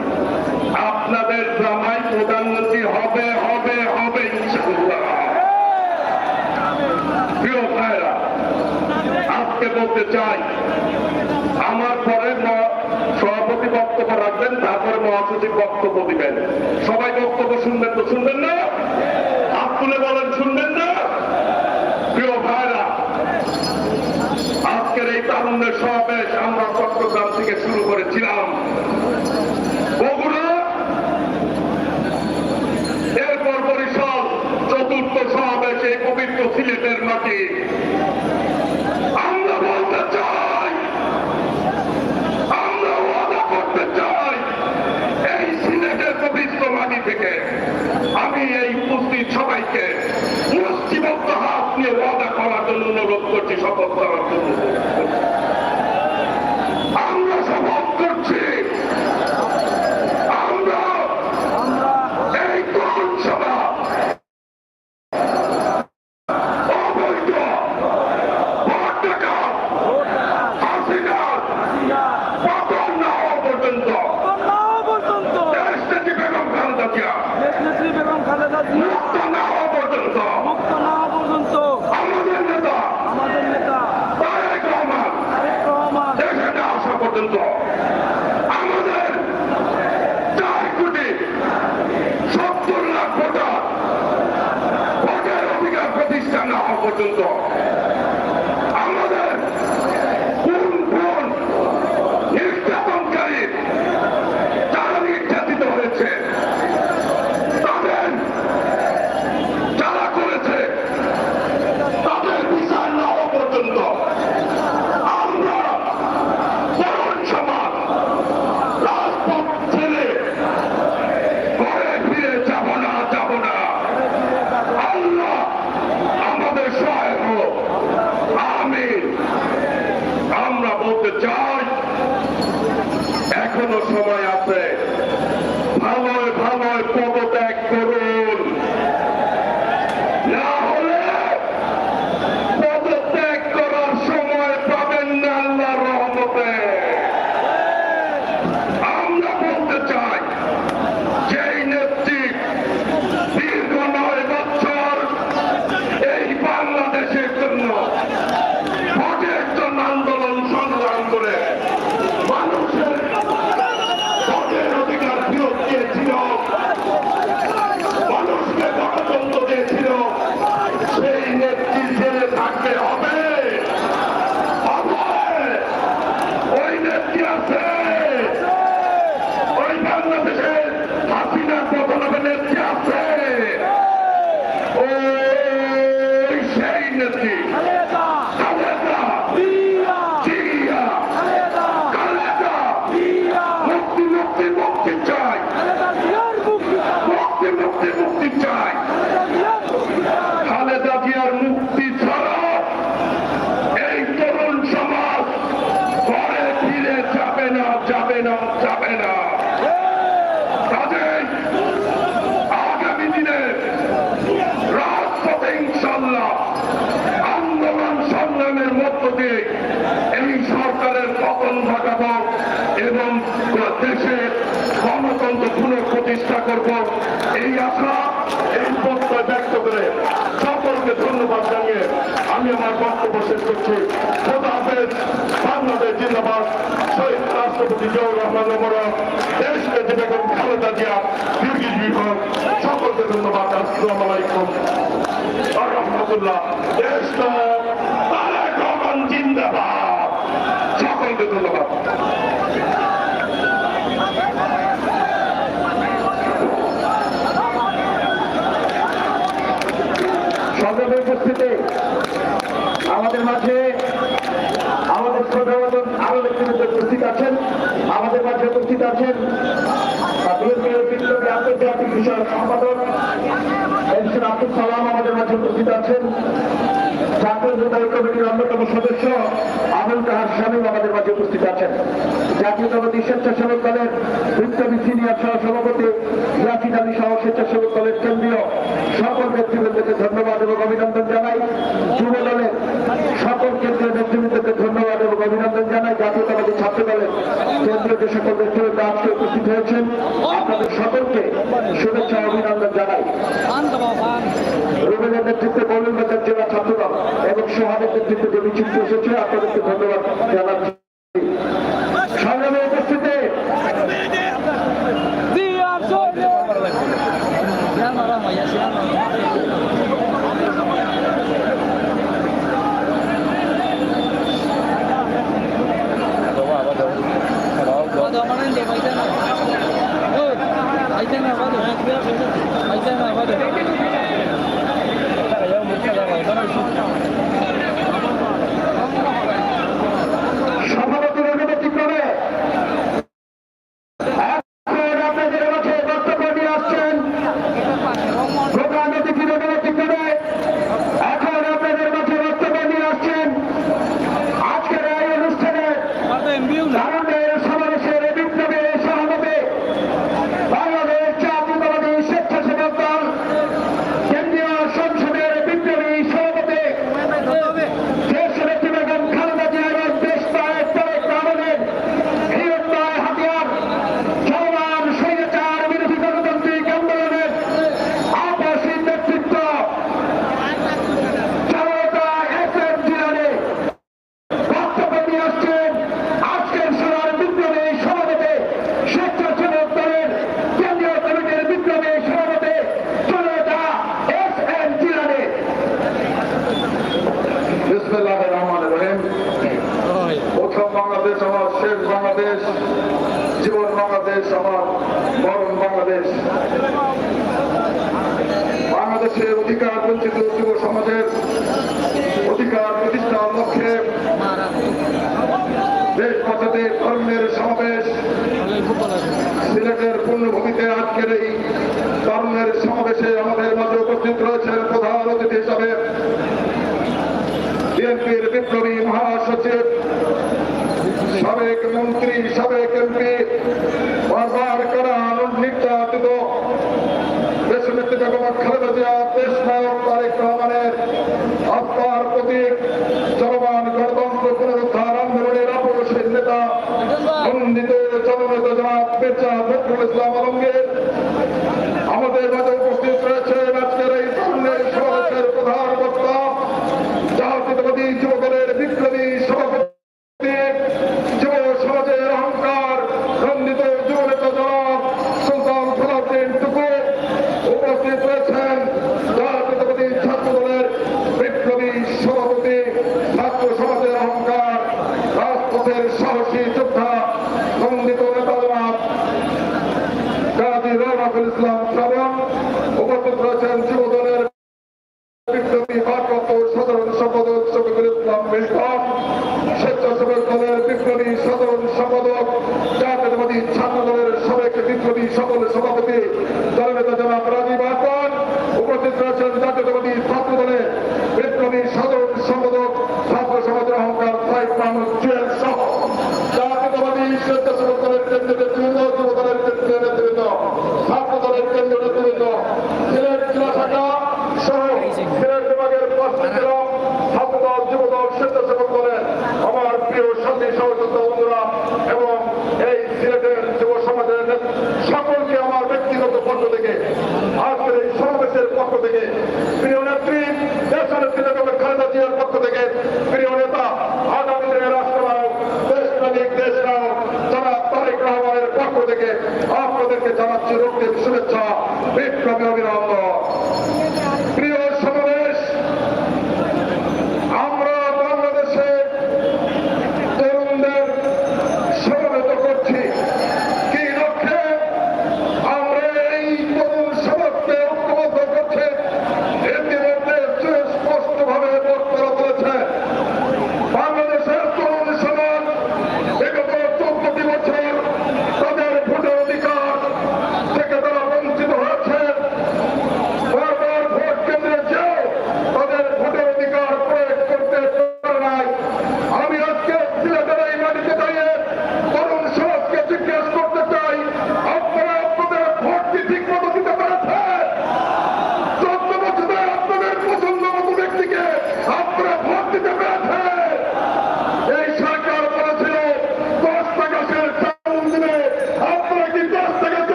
আপনাদের জামাই প্রধানমন্ত্রী হবে, হবে, হবে ইনশাআল্লাহ। প্রিয় ভাইরা, আজকে বলতে চাই, আমার পরে সভাপতি বক্তব্য রাখবেন, তারপরে মহাসচিব বক্তব্য দিবেন। সবাই বক্তব্য শুনবেন তো? শুনবেন না? হাত তুলে বলেন শুনবেন না? প্রিয় ভাইরা, আজকের এই তারুণ্যের সমাবেশ আমরা চট্টগ্রাম থেকে শুরু করেছিলাম, বগুড়া, এরপর বরিশাল, চতুর্থ সমাবেশ এই পবিত্র সিলেটের মাটি। আমরা বলতে চাই, আমরা ওয়াদা করতে চাই, পর্যন্ত, আমাদের 4,70,00,000 ভোটার ভোটের অধিকার প্রতিষ্ঠা না হওয়া পর্যন্ত, আমাদের কোন নির্যাতনকারী যারা নির্যাতিত হয়েছে, তাদের যারা করেছে, তাদের বিচার না হওয়া পর্যন্ত আমরা তরুণ সমাজ রাজপথ ছেড়ে ঘরে ফিরে যাব না। আল্লাহ আমাদের সহায় হোক, আমিন। আমরা বলতে চাই এখনো সময় আছে, ভালোয় পদত্যাগ করুন, না হলে পদত্যাগ করার সময় পাবেন না আল্লাহর রহমতে। আমরা বলতে চাই যেই নেত্রী দীর্ঘ 9 বছর এই বাংলাদেশের জন্য ভোটের জন্য আন্দোলন সংগ্রাম করে মানুষের ভোটের অধিকার ফিরত দিয়েছিল, মানুষকে গণতন্ত্র দিয়েছিল, সেই নেত্রী জেলে থাকতে হবে। ওই নেত্রী আছে, ওই বাংলাদেশের হাসিনার পতনের নেত্রী আছে, ওই সেই নেত্রী খালেদা জিয়া, খালেদা মুক্তি চাই, মুক্তি চাই। খালেদা জিয়ার মুক্তি ছাড়া এই তরুণ সমাজ ঘরে ফিরে যাবে না। কাজেই আগামী দিনে রাজপথে ইনশাল্লাহ আন্দোলন সংগ্রামের মধ্য দিয়ে এই সরকারের পতন ঘটাবো এবং দেশের গণতন্ত্র পুনঃপ্রতিষ্ঠা করব, এই আশা, এই প্রত্যয় ব্যক্ত করে সকলকে ধন্যবাদ জানিয়ে আমি আমার বক্তব্য শেষ করছি। খোদা হাফেজ। বাংলাদেশ জিন্দাবাদ। শহীদ রাষ্ট্রপতি জিয়াউর রহমান মোবারক, দেশ নেত্রী বেগম খালেদা জিয়া দীর্ঘজীবী হোক। সকলকে ধন্যবাদ। আসসালামু আলাইকুম ওয়া রাহমাতুল্লাহ। দেশ তারেক রহমান জিন্দাবাদ। সকলকে ধন্যবাদ। সংগ্রামের উপস্থিতি আমাদের মাঝে আমাদের শ্রদ্ধাভাজন আরো ব্যক্তিবৃন্দ উপস্থিত আছেন। আমাদের মাঝে উপস্থিত আছেন বিএনপির বিপ্লবী আন্তর্জাতিক বিষয়ক সম্পাদক এমসি আব্দুল সালাম, আমাদের মাঝে উপস্থিত আছেন। জাতীয় যুবদল কমিটির অন্যতম সদস্য আবুল কাহার শামীম আমাদের মাঝে উপস্থিত আছেন। জাতীয়তাবাদী স্বেচ্ছাসেবক দলের বিপ্লবী সিনিয়র সহ সভাপতি ইয়াসিন আলী সহ স্বেচ্ছাসেবক দলের কেন্দ্রীয় সকল নেতৃবৃন্দকে ধন্যবাদ এবং অভিনন্দন জানাই। যুব দলের সকল কেন্দ্রীয় নেতৃবৃন্দকে ধন্যবাদ এবং অভিনন্দন জানাই। জাতীয়তাবাদী ছাত্র দলের কেন্দ্রীয় যে সকল নেতৃবৃন্দ আজকে উপস্থিত হয়েছেন, আপনাদের সকলকে শুভেচ্ছা অভিনন্দন জানাই। রুবেলের নেতৃত্বে মৌলভীবাজার জেলা ছাত্রদল এবং সোহানের নেতৃত্বে যে মিছিলটি এসেছে, আপনাদেরকে ধন্যবাদ জানাচ্ছি। সংগ্রামে উপস্থিতি বাংলাদেশ আমার শেষ বাংলাদেশ, জীবন বাংলাদেশ আমার মরণ বাংলাদেশ। বাংলাদেশের অধিকার বঞ্চিত যুব সমাজের অধিকার প্রতিষ্ঠার লক্ষ্যে দেশ বাঁচাতে ধর্মের সমাবেশ সিলেটের পূর্ণভূমিতে আজকের এই ধর্মের সমাবেশে আমাদের মাঝে উপস্থিত রয়েছেন প্রধান অতিথি হিসাবে বিএনপির বিপ্লবী মহাসচিব, সাবেক মন্ত্রী, সাবেক এমপি, বারবার কারা নির্যাতিত দেশনেত্রী বেগম খালেদা জিয়া, দেশ নায়ক তারেক রহমানের আস্থার প্রতীক, চলমান গণতন্ত্র পুনরুদ্ধার আন্দোলনের অপরিসীম নেতা বন্দিত জননেতা জনাব মির্জা ফখরুল ইসলাম আলমগীর আমাদের মাঝে উপস্থিত রয়েছেন। আজকের এই ধর্মের সমাবেশের প্রধান বক্তা জাতীয়তাবাদী যুব দলের বিপ্লবী সভাপতি, যুব সমাজের অহংকার, নন্দিত যুব নেতা জনাব সুলতান সালাউদ্দিন টুকু উপস্থিত রয়েছেন। জাতীয়তাবাদী ছাত্র দলের বিপ্লবী সভাপতি, ছাত্র সমাজের অহংকার, রাজপথের সাহসী যোদ্ধা, নন্দিত নেতা জনাব গাজী রওনাকুল ইসলাম শ্রাবণ উপস্থিত রয়েছেন। যুব দলের বিপ্লবী ভারপ্রাপ্ত সাধারণ সম্পাদক শফিকুল ইসলাম মিল্টন, স্বেচ্ছাসেবক দলের বিপ্লবী সাধারণ সম্পাদক, জাতীয়তাবাদী ছাত্র দলের সাবেক বিপ্লবী সকল সভাপতি দলনেতা জনাব রাজীব আহসান উপস্থিত রয়েছেন। জাতীয়তাবাদী ছাত্র দলের বিপ্লবী সাধারণ সম্পাদক, ছাত্র সমাজের অহংকার সাইদ মাহমুদ জুয়েল সহ জাতীয়তাবাদী স্বেচ্ছাসেবক দলের কেন্দ্রীয় নেতৃবৃন্দ, যুব দলের কেন্দ্রীয় নেতৃবৃন্দ, ছাত্র দলের কেন্দ্রীয় নেতৃবৃন্দ, সিলেট জেলা শাখা সহ সিলেট বিভাগের 5টি জেলা ছাত্র দল, যুব দল, স্বেচ্ছাসেবক দলের আমার প্রিয় সাথী সহযোদ্ধা বন্ধুরা এবং এই সিলেটের যুব সমাজের সকলকে আমার ব্যক্তিগত পক্ষ থেকে, আজকের এই সমাবেশের পক্ষ থেকে প্রিয় নেত্রী দেশনেত্রী বেগম খালেদা জিয়া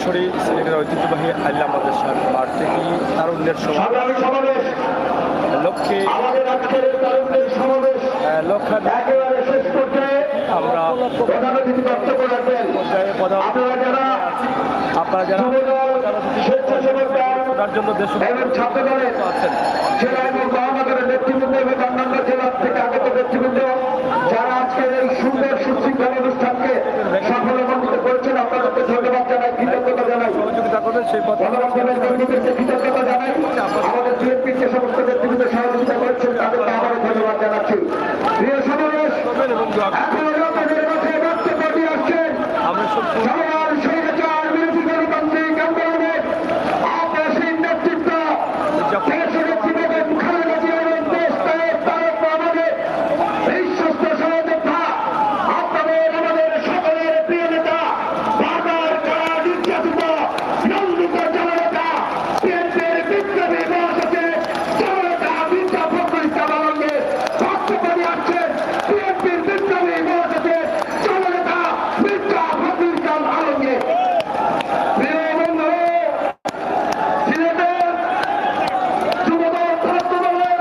সরাসরি সিলেটের ঐতিহ্যবাহী আল্লাহ মাদ্রাসার মাঠ থেকে তারুণ্যের সংগ্রামী সমাবেশ লক্ষ্যে আমাদের আজকের এই তারুণ্যের সমাবেশ লক্ষাধিক একেবারে শেষ পর্যায়ে আমরা প্রধান অতিথি বক্তব্য রাখবেন। পর্যায়ে প্রধান আপনারা যারা আপনারা যারা যুবদল, স্বেচ্ছাসেবক দল তার জন্য দেশ এবং ছাত্র দলের আছেন জেলা এবং মহানগরের নেতৃবৃন্দ এবং অন্যান্য জেলার থেকে আগত নেতৃবৃন্দ যারা আজকের এই সুন্দর সুশৃঙ্খল অনুষ্ঠানকে সফলমণ্ডিত করেছেন, আপনাদেরকে ধন্যবাদ জানাই, কৃতজ্ঞতা জানাই। সহযোগিতা করবেন সেই পথে গণমাধ্যমের কর্মীদেরকে কৃতজ্ঞতা জানাই। আমাদের বিএনপির যে সমস্ত নেতৃবৃন্দ সহযোগিতা করেছেন তাদেরকে আবারও ধন্যবাদ জানাচ্ছি। প্রিয় সমাবেশ, করবেন এবং দোয়া করবেন। এখন আপনাদের মাঝে বক্তব্য দিয়ে আসছেন আমরা সব সবার স্বৈরাচার বিরোধী গণতান্ত্রিক আন্দোলনে আপসীন নেতৃত্ব দেশনেত্রী বেগম খালেদা জিয়ার দেশ নায়ক তারেক রহমানের বিশ্বস্ত সহযোদ্ধা, আপনাদের আমাদের সকলের প্রিয় নেতা, বারবার কারা নির্যাতিত নন্দিত জননেতা, বিএনপির বিপ্লবী মহাসচিব জননেতা মির্জা ফখরুল ইসলাম আলমগীর বক্তব্য দিয়ে আসছেন। বিএনপির বিপ্লবী মহাসচিব জননেতা মির্জা ফখরুল ইসলাম আলমগীর। প্রিয় বন্ধু, সিলেটের যুবদল, ছাত্রদলের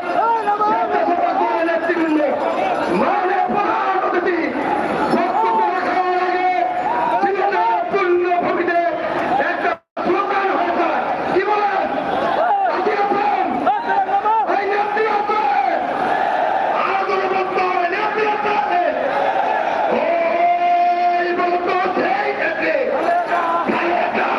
স্বেচ্ছাসেবক দলের নেতৃবৃন্দ, মাননীয় প্রধান অতিথি বক্তব্য রাখার আগে সিলেটের পূর্ণভূমিতে একটা স্লোগান হয়ে যায়। কি বলেন? রাজি আছেন? এই নেত্রী আছে? আরো জোরে বলতে হবে, নেত্রী আছে? ওই বলতো সেই নেত্রী খালেদা জিয়া,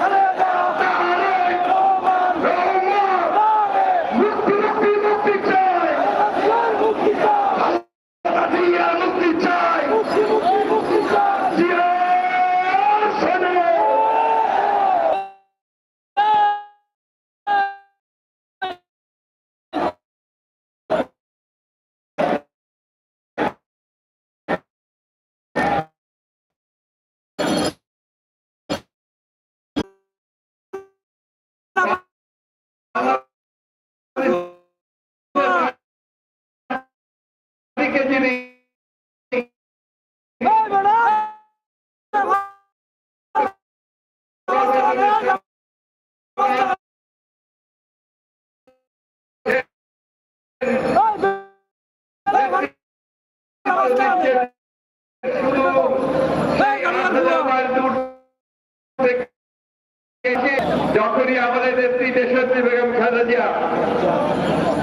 খালেদা জিয়া, তারেক রহমান, মুক্তি মুক্তি মুক্তি চাই, খালেদা জিয়া মুক্তি চাই, জিয়া শোনো। যিনি যখনই আমাদের নেত্রী দেশনেত্রী বেগম খালেদা জিয়া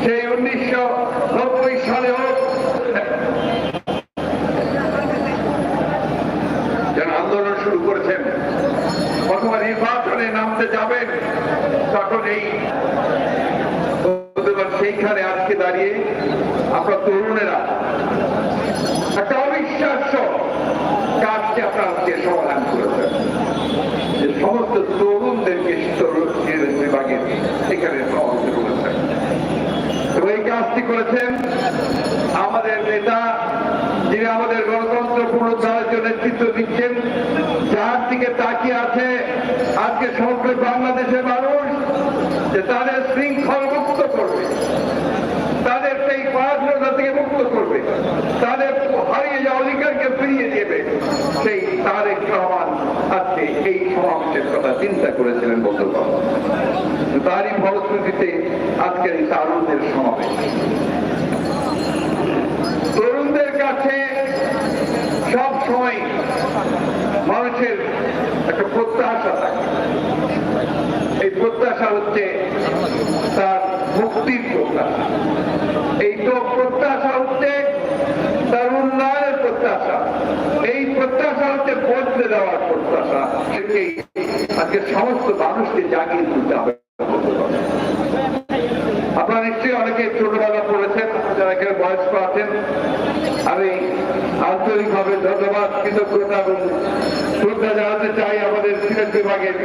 সেই 1990 সালে হোক যেন আন্দোলন শুরু করেছেন, অথবা নির্বাচনে নামতে যাবেন, তখন এই সেইখানে আজকে দাঁড়িয়ে আপনার তরুণেরা একটা অবিশ্বাস্য কাজকে আপনার আজকে সমাধান করেছেন। যে সমস্ত তরুণদেরকে বিভাগে এখানে সমাবেশ করেছেন এবং এই কাজটি করেছেন আমাদের নেতা, যিনি আমাদের গণতন্ত্র পুনরুদ্ধারের জন্য নেতৃত্ব দিচ্ছেন, যার দিকে তাকিয়ে আছে আজকে সমগ্র বাংলাদেশের মানুষ, যে তাদের শৃঙ্খল মুক্ত করবে, তাদের সেই পড়াশোনা থেকে মুক্ত করবে, তাদের হারিয়ে যাওয়া অধিকারকে ফিরিয়ে দেবে। সেই তারেক রহমান আজকে এই সমাবেশের কথা চিন্তা করেছিলেন বলতে পারব। তারই ফলশ্রুতিতে আজকের এই তারুণদের সমাবেশ। তরুণদের কাছে সব সময় মানুষের একটা প্রত্যাশা থাকে। এই প্রত্যাশা হচ্ছে তার মুক্তির প্রত্যাশা, এই তো প্রত্যাশা হচ্ছে তার উন্নয়নের প্রত্যাশা, এই প্রত্যাশা হচ্ছে বদলে দেওয়ার প্রত্যাশা। সেটাই আজকে সমস্ত মানুষকে জাগিয়ে তুলতে হবে। আপনারা নিশ্চয়ই অনেকে ছোটবেলা পড়েছেন, যারা এখানে বয়স্ক আছেন, আমি আন্তরিকভাবে ধন্যবাদ, কৃতজ্ঞতা এবং শ্রদ্ধা জানাতে চাই আমাদের সিলেট বিভাগের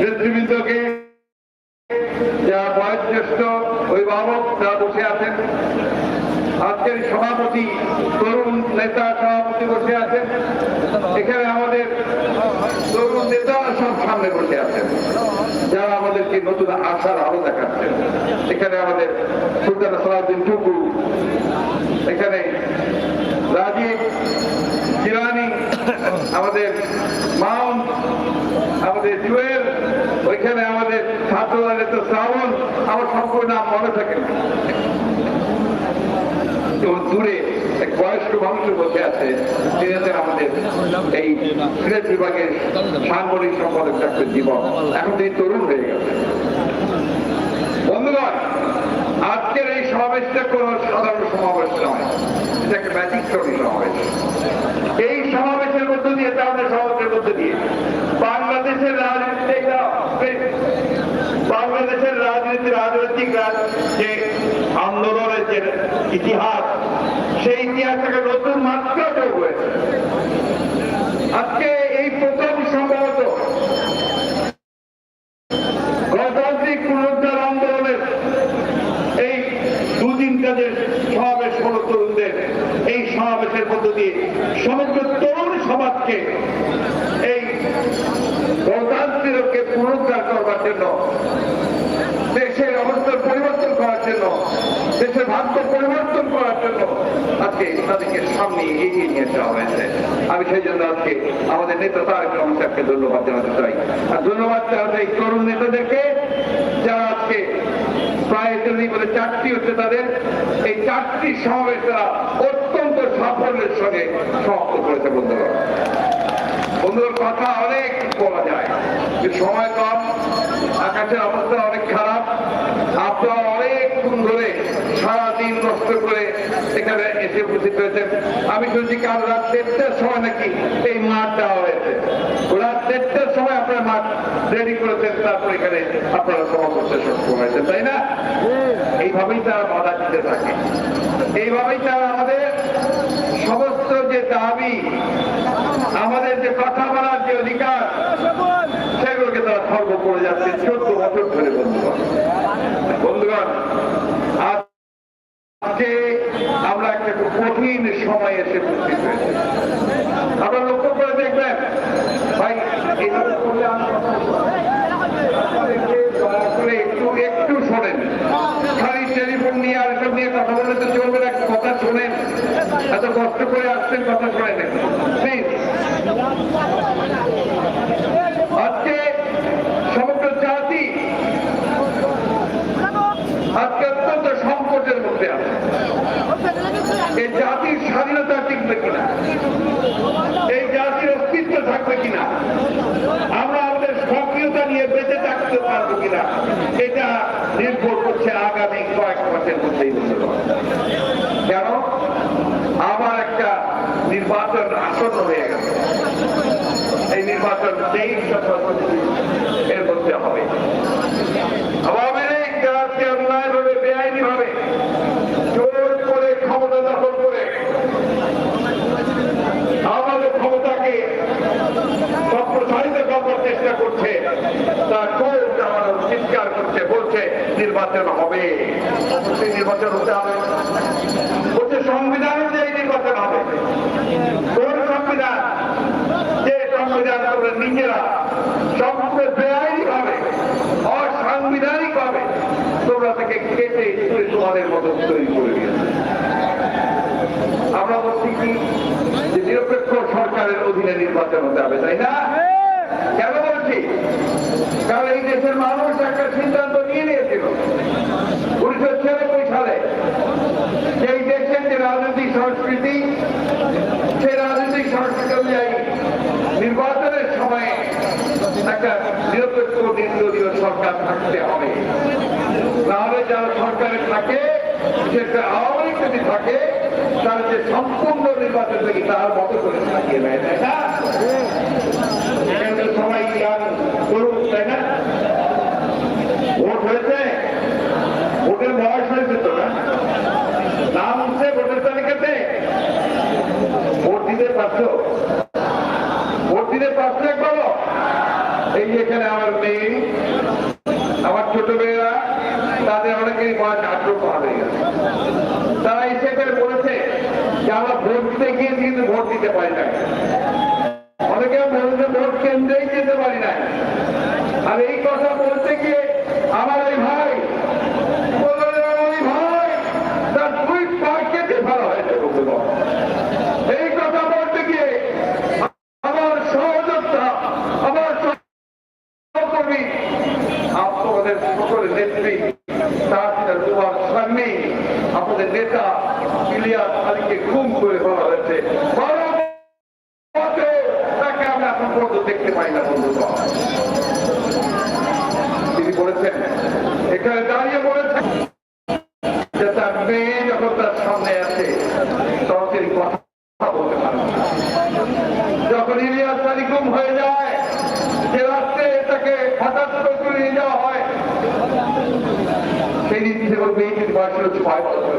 নেতৃবৃন্দকে, যারা বয়োজ্যেষ্ঠ অভিভাবক যারা বসে আছেন, আজকের সভাপতি, তরুণ নেতা সভাপতি বসে আছেন, এখানে আমাদের তরুণ নেতারা সব সামনে বসে আছেন, যারা আমাদেরকে নতুন আশার আলো দেখাচ্ছেন। এখানে আমাদের সুলতান সালাউদ্দিন টুকু, এখানে রাজীব আমাদের মাউন্ট, আমাদের জুয়েল, ওইখানে আমাদের ছাত্ররা নেতা শ্রাবণ, আমার সম্পূর্ণ নাম মনে থাকে না। দূরে এক বয়স্ক মানুষের মধ্যে আছে, তিনি আমাদের এই সিলেট বিভাগের সাংগঠনিক সম্পাদক ডাক্তার জীবন, এখন তিনি তরুণ হয়ে গেছে। বন্ধুগণ, আজকের এই সমাবেশটা কোন সাধারণ সমাবেশ নয়, এটা একটা ব্যতিক্রমী সমাবেশ। এই সমাবেশের মধ্য দিয়ে, তাদের সমাবেশের মধ্য দিয়ে বাংলাদেশের রাজনৈতিক যে আন্দোলনের যে ইতিহাস, সেই ইতিহাসটাকে নতুন মাত্রা যোগ হয়েছে। আজকে এই প্রথম সম্ভবত গণতান্ত্রিক পুনরুদ্ধার আন্দোলনের এই দুদিন কাজের সমাবেশ হলো তরুণদের। এই সমাবেশের মধ্য দিয়ে সমগ্র তরুণ সমাজকে এই গণতান্ত্রিককে পুনরুদ্ধার করবার জন্য, দেশের অবস্থার পরিবর্তন করার জন্য, দেশের ভাগ্য পরিবর্তন করার জন্য আজকে তাদেরকে সামনে এগিয়ে নিয়ে আসা হয়েছে। আমি সেই জন্য আজকে আমাদের নেতা তারেক রহমান সাহেবকে ধন্যবাদ জানাতে চাই। আর ধন্যবাদ জানাতে এই তরুণ নেতাদেরকে, যারা আজকে প্রায় বলে 4টি হচ্ছে তাদের, এই 4টি সমাবেশ তারা অত্যন্ত সাফল্যের সঙ্গে সমাপ্ত করেছে। বন্ধুদের কথা অনেক বলা যায়, যে সময় কম, আকাশের অবস্থা অনেক খারাপ, আপনারা অনেকক্ষণ ধরে সারাদিন নষ্ট করে এখানে এসে উপস্থিত হয়েছেন। আমি শুনছি কাল রাত 1:30টার সময় নাকি এই মাঠ দেওয়া হয়েছে। রাত 1:30টার সময় আপনারা মাঠ রেডি করেছেন, তারপর এখানে আপনারা সভা করতে সক্ষম হয়েছেন, তাই না? এইভাবেই তারা বাধা দিতে থাকে, এইভাবেই তারা আমাদের সমস্ত যে দাবি, আমাদের যে কথা বলার যে অধিকার, সেগুলোকে তারা খর্ব করে যাচ্ছে 14 বছর ধরে। বন্ধুগণ, আজকে আমরা একটা কঠিন সময় এসে উপস্থিত হয়েছি। আপনারা লক্ষ্য করে দেখবেন, ভাই এইভাবে করলে একটু শোনেন, খালি টেলিফোন নিয়ে আর সব নিয়ে কথা বললে তো চলবে না। কথা শোনেন, এত কষ্ট করে আসছেন, কথা শোনেন প্লিজ। আজকে সমগ্র জাতি আজকে অত্যন্ত সংকটের মধ্যে আছে। এই জাতির স্বাধীনতা টিকবে কিনা, এই জাতির অস্তিত্ব থাকবে কিনা, আমরা আমাদের সক্রিয়তা নিয়ে বেঁচে থাকতে পারবো কিনা, এটা নির্ভর করছে আগামী কয়েক মাসের মধ্যেই। কেন? আবার একটা নির্বাচন আসন্ন হয়ে গেছে। এই নির্বাচন 23 এর মধ্যে হবে। আওয়ামী লীগ যারা অন্যায়ভাবে, বেআইনি ভাবে জোর করে ক্ষমতা দখল করে আমাদের ক্ষমতাকে সম্প্রসারিত করবার চেষ্টা করছে, তার কোর্ট আমাদের চিৎকার করছে, বলছে নির্বাচন হবে, সেই নির্বাচন হতে হবে, বলছে সংবিধান অনুযায়ী নির্বাচন হবে। কোন সংবিধান? যে সংবিধান আমরা নিজেরা সম্পূর্ণ বেআইনি ভাবে, অসাংবিধানিক ভাবে তোমরা থেকে কেটে ছুঁড়ে তোমাদের মতো তৈরি করে দিয়েছে। আমরা বলছি কি, যে নিরপেক্ষ সরকারের অধীনে নির্বাচন হতে হবে, তাই না? কেন বলছি? কারণ এই দেশের মানুষ একটা সিদ্ধান্ত নিয়ে নিয়েছিল 1996 সালে, এই দেশের যে রাজনৈতিক সংস্কৃতি, সেই রাজনৈতিক সংস্কৃতি অনুযায়ী নির্বাচনের সময় একটা নিরপেক্ষ নির্দলীয় সরকার থাকতে হবে। নাহলে যারা সরকারে থাকে, বিশেষ করে আওয়ামী লীগ যদি থাকে, তার যে সম্পূর্ণ নির্বাচন থেকে তার মতো করে থাকিয়ে নেয়, তাই না? সবাই করুক, তাই না? ভোট হয়েছে, ভোটের বয়স হয়েছে তো, না? নাম উঠছে ভোটের তালিকাতে, ভোট দিতে পারছো? ভোট দিতে পারছো একবারও? এই এখানে আমার মেয়ে, আমার ছোট মেয়েরা, তাদের অনেকেই বয়স 18 পার হয়ে গেছে। তারা এসে করে বলেছে যে আমরা ভোট দিতে গিয়ে কিন্তু ভোট দিতে পারি না। অনেকে বলছে ভোট কেন্দ্রেই যেতে পারি না। আর এই কথা বলতে গিয়ে আমার এই ভাই তার 2 পা কেটে ফেলা হয়েছে। এই কথা বলতে গিয়ে আমার বলেছেন, এখানে দাঁড়িয়ে বলেছেন যে তার মেয়ে যখন তার সামনে আছে তখন তিনি কথা বলতে পারেন। যখন ইলিয়াস আলী গুম হয়ে যায়, যে রাত্রে তাকে হঠাৎ করে তুলে নিয়ে যাওয়া হয়, সেই দিন থেকে মেয়েটির বয়স হচ্ছে 5 বছর।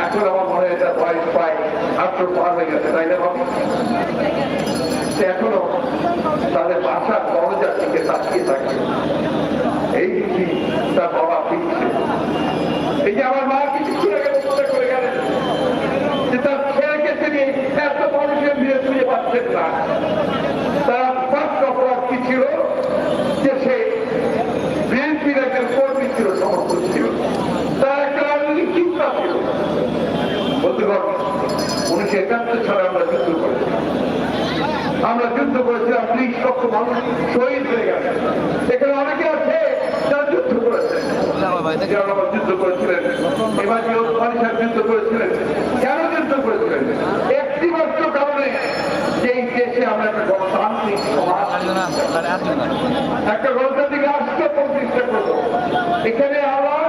এখন আমার মনে হয় তার বয়স প্রায় 18 পার হয়ে গেছে, তাই না বাবু? সে এখনো তাদের বাসার দরজার দিকে তাকিয়ে থাকে, এই কি তার বাবা ফিরছে। এই যে আমার মা কিছুক্ষণ আগে বক্তব্য করে গেলেন যে তার ছেলেকে তিনি এত মানুষের দিয়ে খুঁজে পাচ্ছেন না। তার ফার্স্ট অপরাধ কি ছিল? যে সে বিএনপির একজন কর্মী ছিল, সমর্থক ছিল, তার একটা রাজনৈতিক চিন্তা ছিল। বন্ধুগণ, 1971 সালে আমরা যুদ্ধ করেছিলাম। আমরা যুদ্ধ করেছিলাম, 30 লক্ষ মানুষ শহীদ হয়ে গেছে। এখানে অনেকে আছে যারা যুদ্ধ করেছেন, যারা আবার যুদ্ধ করেছিলেন। এবার যে ওসমানী সাহেব যুদ্ধ করেছিলেন, কেন যুদ্ধ করেছিলেন? একটি মাত্র কারণে, যে এই দেশে আমরা একটা গণতান্ত্রিক সমাজ, একটা গণতান্ত্রিক রাষ্ট্র প্রতিষ্ঠা করবো। এখানে আবার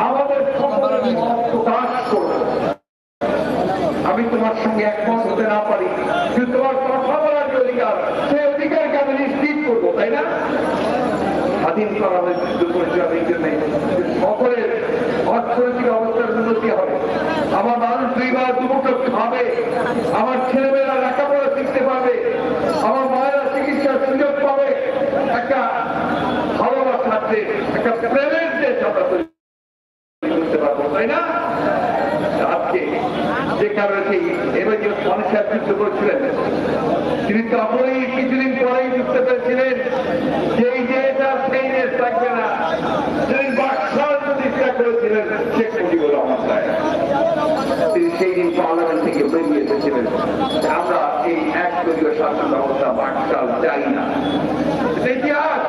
আমাদের সকলের মত প্রকাশ করবো। আমি তোমার সঙ্গে একমত হতে না পারি, কিন্তু তোমার কথা বলার যে অধিকার, সেই অধিকারকে আমি নিশ্চিত করবো, তাই না? স্বাধীন করা হয়ে যুদ্ধ করেছিলাম এই জন্যে সকলের অর্থনৈতিক অবস্থার উন্নতি হবে, আমার মানুষ 2 বার দুমুঠো খাবে, আমার ছেলেমেয়েরা লেখাপড়া শিখতে পারবে, আমার মায়েরা চিকিৎসার সুযোগ পাবে, একটা ভালোবাসার দেশ, একটা প্রেমের দেশ আমরা তৈরি করতে পারবো, তাই না? আজকে যে কারণে এবার যে মানুষের যুদ্ধ করছিলেন, তিনি তখনই কিছুদিন পরেই বুঝতে পেরেছিলেন যে এই দেশটা সেই দেশ থাকবে না। তিনি বাকশাল প্রতিষ্ঠা করেছিলেন শেখ মুজিবুর রহমান সাহেব। তিনি সেই দিন পার্লামেন্ট থেকে বেরিয়ে এসেছিলেন, আমরা এই একদলীয় শাসন ব্যবস্থা বাকশাল চাই না। ইতিহাস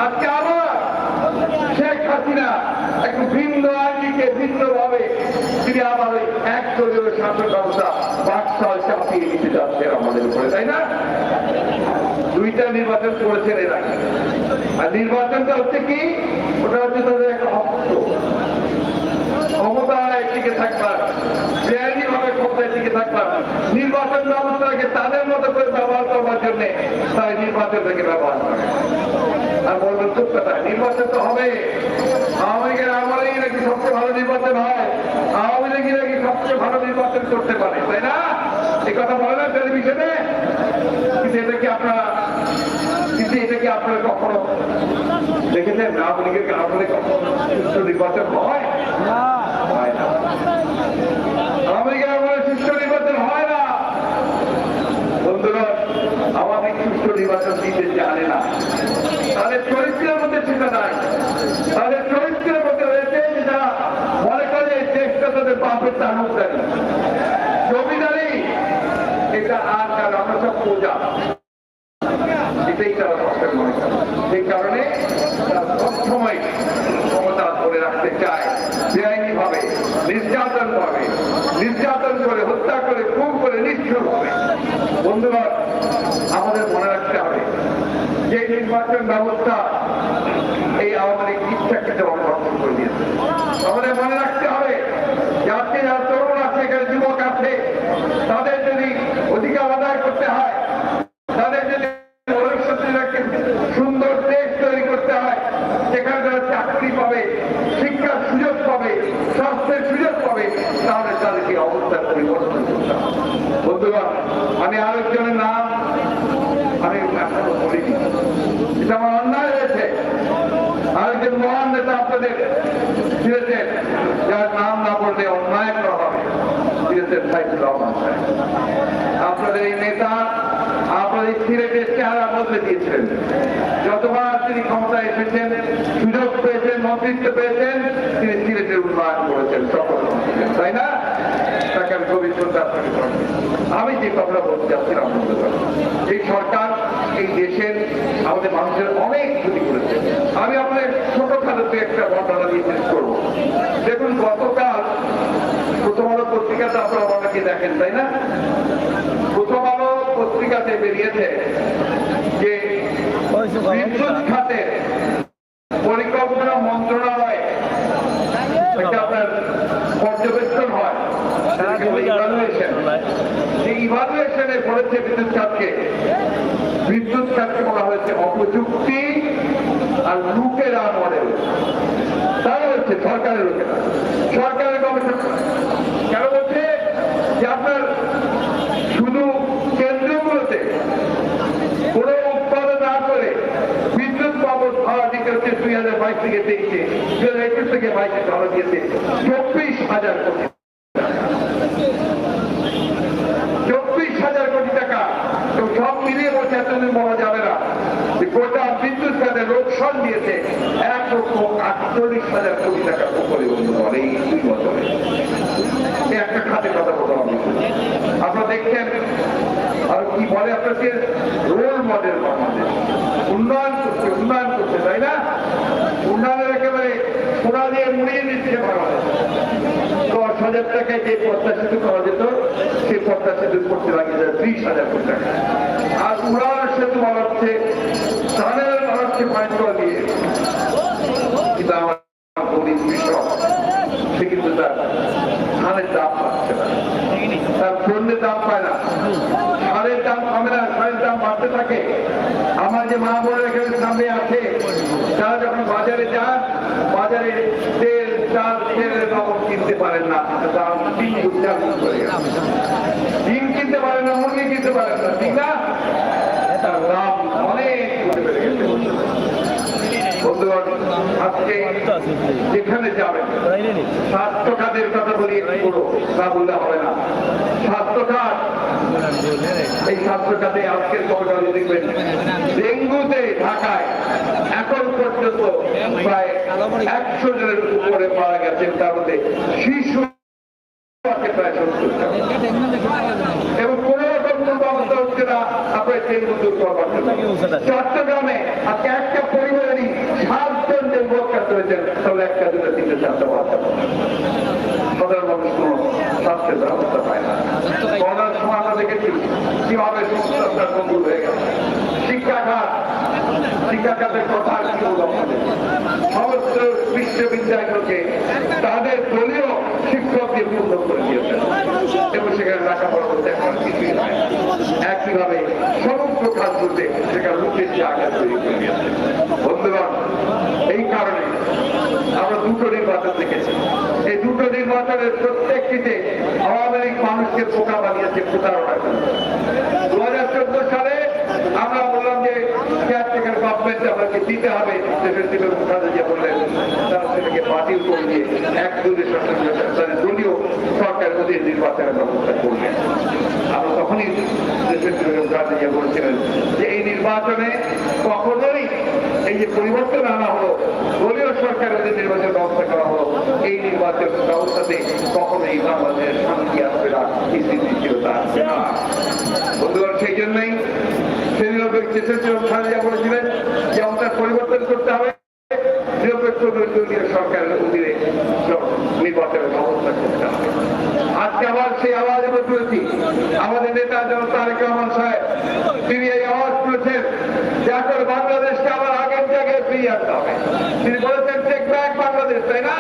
আজকে আবার শেখ হাসিনা একটু ভিন্ন আইনকে ভিন্নভাবে তিনি আবার ওই একদলীয় শাসন ব্যবস্থা বাকশাল চাপিয়ে দিতে যাচ্ছেন আমাদের উপরে, তাই না? 2টা নির্বাচন করেছেন এরা, আর নির্বাচনটা হচ্ছে কি? ওটা হচ্ছে তাদের একটা অস্ত্র, ক্ষমতায় টিকে থাকবার, বেআইনি ভাবে ক্ষমতায় টিকে থাকবার, নির্বাচন ব্যবস্থাকে তাদের মতো করে ব্যবহার করবার জন্য তাই নির্বাচনটাকে ব্যবহার করে। আর বলবেন খুব কথা, নির্বাচন তো হবে, আওয়ামী লীগের আমলেই নাকি সবচেয়ে ভালো নির্বাচন হয়, আওয়ামী লীগই নাকি সবচেয়ে ভালো নির্বাচন করতে পারে, তাই না? এই কথা বলে না টেলিভিশনে? কিন্তু এটা কি আপনারা কখনো দেখেছেন? আওয়ামী লীগের আমলে কখনো সুষ্ঠু নির্বাচন হয় না? আওয়ামী লীগের আমলে সুষ্ঠু নির্বাচন হয় না। বন্ধুরা, আওয়ামী লীগ সুষ্ঠু নির্বাচন দিতে জানে না, তাদের চরিত্রের মধ্যে সেটা নাই। তাদের চরিত্রের মধ্যে রয়েছে যেটা মনে করে দেশটা তাদের বাপের তালুকদারি, জমিদারি, এটা আর কার, আমরা সব পূজা, এটাই তারা সবচেয়ে মনে করে। সেই কারণে তারা সবসময় ক্ষমতা ধরে রাখতে চায়, বেআইনি ভাবে, নির্যাতন করে, হত্যা করে, খুন করে, নিষ্ঠুর হবে। বন্ধুরা, আমাদের মনে রাখতে হবে যে নির্বাচন ব্যবস্থা এই আওয়ামী লীগ ইচ্ছাকৃত অবলম্বন করে দিয়েছে। আমাদের মনে রাখতে হবে যাতে যারা তরুণ আছে, এখানে যুবক আছে, তাদের যদি অধিকার আদায় করতে হয়, তাদের যদি সুন্দর দেশ তৈরি করতে হয়, যেখানে তারা চাকরি পাবে, শিক্ষার সুযোগ পাবে, স্বাস্থ্যের সুযোগ পাবে, তাহলে তাদেরকে অবস্থার পরিবর্তন করতে হবে। বন্ধুগণ, আমি আরেকজনের নাম আমি এখনো বলিনি, এটা আমার অন্যায় হয়েছে। আরেকজন মহান নেতা আপনাদের ছিলেন, যার নাম না বললে অন্যায় করা হবে, ছিলেন সাইফুর রহমান সাহেব। আপনাদের এই নেতা আপনাদের সিলেটের চেহারা বদলে দিয়েছিলেন। যতবার তিনি ক্ষমতায় এসেছেন, সুযোগ পেয়েছেন, মন্ত্রিত্ব পেয়েছেন, তিনি সিলেটের উন্নয়ন করেছেন, সফল করেছেন, তাই না? তাকে আমি গভীর শ্রদ্ধা করি। আমি যে কথা বলতে চাচ্ছিলাম, এই সরকার এই দেশের আমাদের মানুষের অনেক ক্ষতি করেছে। আমি আপনাদের ছোটখাটো একটা ঘটনা দিয়ে শেষ করবো। দেখুন, গতকাল প্রথম আলো পত্রিকাতে আপনারা অনেকে দেখেন, তাই না? প্রথম আলো পত্রিকাতে বেরিয়েছে যে বিদ্যুৎ খাতে বিদ্যুৎ খাতকে বলা হয়েছে অপযুক্তি আর লুকেরা মডেল। তারা হচ্ছে সরকারের লোকেরা, সরকারের গবেষণা কেন বলছে যে আপনার শুধু কেন্দ্রগুলোতে কোনো উৎপাদন না করে বিদ্যুৎ বাবদ ভাড়া দিতে হচ্ছে 2022 থেকে 23-এ, 2021 থেকে 22-এ ভাড়া দিয়েছে 24,000 কোটি, 24,000 কোটি টাকা। তো সব মিলিয়ে বলছে এতদিন বলা যাবে না যে গোটা বিদ্যুৎ খাতে লোকসান দিয়েছে 1,48,000 কোটি টাকা উপরে বন্ধুগণ এই 2 বছরে। একটা খাতে কথা বলতে হবে আপনারা দেখছেন। আর কি বলে আপনাকে রোল মডেল বাংলাদেশ উন্নয়ন করছে তাই না? উন্নয়নের একেবারে সোনা দিয়ে মুড়িয়ে দিচ্ছে বাংলাদেশ। 10,000 টাকায় যে পদ্মা সেতু করা যেত সেই পদ্মা সেতু করতে লাগিয়ে যায় 30,000 কোটি টাকা। আর উড়ান সেতু বানাচ্ছে টানেল বানাচ্ছে 5 টাকা দিয়ে। কিন্তু আমার গরিব কৃষক সে কিন্তু তার ধানের দাম পাচ্ছে না, তার পণ্যের দাম পায় না, সারের দাম কমে না, সারের দাম বাড়তে থাকে। আমার যে মা বোনের এখানে সামনে আছে তারা যখন বাজারে যান, বাজারে তেল চাল তেলের বাবদ কিনতে পারেন না, দাম 3 গুণ 4 গুণ করে গেছে। ডিম কিনতে পারেন না, মুরগি কিনতে পারেন না, ঠিক না? তার দাম অনেক বেড়ে গেছে। বন্ধুগণ আজকে যেখানে যাবেন স্বাস্থ্য খাতের কথা বলি পুরো না বললে হবে না। স্বাস্থ্য খাত, এই স্বাস্থ্য খাতে আজকের খবরটা দেখবেন ডেঙ্গুতে ঢাকায় এখন পর্যন্ত প্রায় 100 জনের উপরে মারা গেছেন, তার মধ্যে শিশু প্রায় 70টা। এবং কোন রকম কোন ব্যবস্থা হচ্ছে না আপনার ডেঙ্গু দূর করবার জন্য। চট্টগ্রামে আজকে একটা পরিবারেরই 7 জন ডেঙ্গু আক্রান্ত হয়েছেন, তাহলে 1, 2, 3, 4 বাচ্চা। সাধারণ মানুষ কোন স্বাস্থ্যের ব্যবস্থা পায় না। করোনার সময় আমরা দেখেছি কিভাবে সমস্যা বন্ধু হয়ে গেল। শিক্ষা খাতের কথা কি বলবো, সমস্ত বিশ্ববিদ্যালয়গুলোকে তাদের দলীয় শিক্ষক দিয়ে পূর্ণ করে দিয়েছেন এবং সেখানে লেখাপড়া করতে এখন কিছুই নয়। একইভাবে সমস্ত খাতগুলোতে সেখানে লোকের জায়গা তৈরি করে দিয়েছে। বন্ধুগণ এই কারণে আমরা 2টো নির্বাচন দেখেছি। এই 2টো নির্বাচনের প্রত্যেকটিতে আওয়ামী লীগ মানুষকে বোকা বানিয়েছে প্রতারণা করে। 2014 সালে আমরা বললাম যে কেয়ারটেকার গভর্নমেন্ট আমাকে দিতে হবে, দেশের দিকে মুখার্জি যে বললেন তারা সেটাকে বাতিল করে দিয়ে এক দলীয় দলীয় সরকারের মধ্যে নির্বাচনের ব্যবস্থা করলেন। আমরা তখনই দেশের দিকে মুখার্জি যে বলছিলেন যে এই নির্বাচনে কখনোই এই যে পরিবর্তন আনা হলো, দলীয় সরকারের যে নির্বাচন ব্যবস্থা করা হলো, এই নির্বাচন ব্যবস্থাতে কখনোই বাংলাদেশের শান্তি আসবে না, স্থিতিশীলতা আসবে না। বন্ধুগণ সেই জন্যই নিরপেক্ষ খালেদা বলেছিলেন যে আমাদের পরিবর্তন করতে হবে, নিরপেক্ষ দলীয় সরকারের অধীনে নির্বাচনের ব্যবস্থা করতে হবে। আজকে আবার সেই আওয়াজ আমরা তুলেছি। আমাদের নেতা জনাব তারেক রহমান সাহেব তিনি এই আওয়াজ তুলেছেন যে এখন বাংলাদেশকে আবার আগের জায়গায় ফিরিয়ে আনতে হবে। তিনি বলেছেন টেক ব্যাক বাংলাদেশ, তাই না?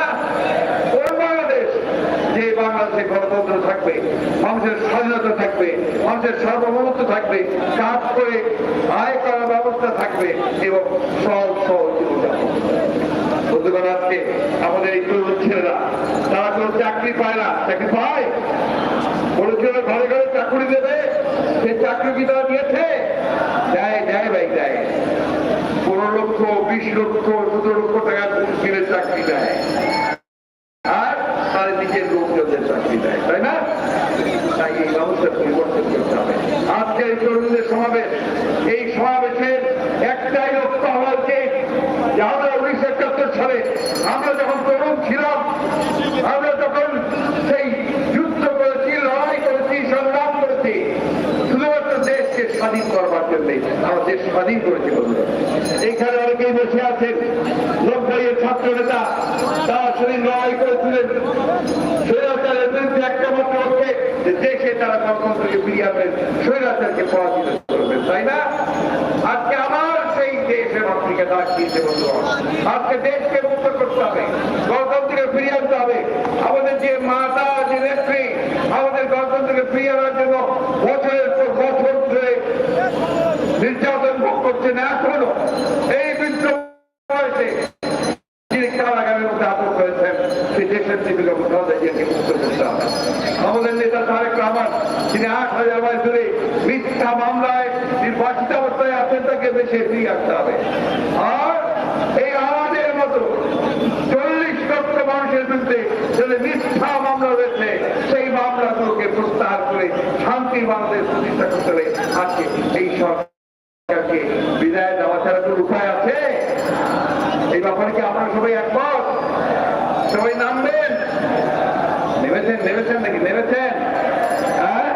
কোন বাংলাদেশ? যে বাংলাদেশে গণতন্ত্র থাকবে, মানুষের স্বাধীনতা থাকবে, মানুষের সার্বভৌমত্ব থাকবে, কাজ করে আয় করার ব্যবস্থা থাকবে এবং সহজ জীবনযাপন। বন্ধুগণ আজকে আমাদের এই তরুণ ছেলেরা তারা কোনো চাকরি পায় না, চাকরি পায় বলেছিল ঘরে ঘরে চাকরি দেবে, সে চাকরি কি তারা দিয়েছে? দেয় ভাই দেয়। 15 লক্ষ 20 লক্ষ 17 লক্ষ টাকা কিনে চাকরি দেয় আর তার নিজের লোকজনদের চাকরি দেয়, তাই না? তাই এই ব্যবস্থা পরিবর্তন করতে হবে। আজকে এই তরুণদের সমাবেশ, এই সমাবেশের একটাই লক্ষ্য হওয়া উচিত যে আমরা 1971 সালে আমরা যখন তরুণ ছিলাম, আমরা যখন সেই যুদ্ধ করেছি, লড়াই করেছি, সংগ্রাম করেছি শুধুমাত্র দেশকে স্বাধীন করবার জন্য, আমরা দেশ স্বাধীন করেছি। এইখানে অনেকেই বসে আছেন 90-এর ছাত্র নেতা, তারা সেদিন লড়াই করেছিলেন স্বৈরাচারের বিরুদ্ধে একটা মাত্র লক্ষ্যে যে দেশে তারা গণতন্ত্রকে ফিরিয়ে আনবেন, স্বৈরাচারকে পরাজিত করবেন, তাই না? আজকে আবার সেই দেশের মাতৃকে দাঁড়িয়েছে বন্ধুগণ। আজকে দেশকে মুক্ত করতে হবে, গণতন্ত্রকে ফিরিয়ে আনতে হবে। আমাদের যে মাতা, যে নেত্রী আমাদের গণতন্ত্রকে ফিরিয়ে আনার জন্য বছরের পর বছর ধরে করছেন এখনো এই বিদ্রোহ বয়সে যিনি কারাগারের মধ্যে আটক হয়েছেন সেই দেশের জীবিকা মুক্ত করতে হবে। আমাদের নেতা তারেক রহমান তিনি 8,000 মাইল ধরে মিথ্যা মামলায় নির্বাচিত অবস্থায় আছেন, তাকে দেশে ফিরিয়ে আসতে হবে। আর এই আমাদের মতো 40 লক্ষ মানুষের বিরুদ্ধে যদি মিথ্যা মামলা রয়েছে সেই মামলাগুলোকে প্রত্যাহার করে শান্তি বাংলাদেশ প্রতিষ্ঠা করতে হবে। আজকে এই সরকারকে বিদায় দেওয়া ছাড়া কোনো উপায় আছে? এই ব্যাপারে কি আপনারা সবাই একমত? সবাই নামবেন? নেমেছেন নাকি নেমেছেন? হ্যাঁ,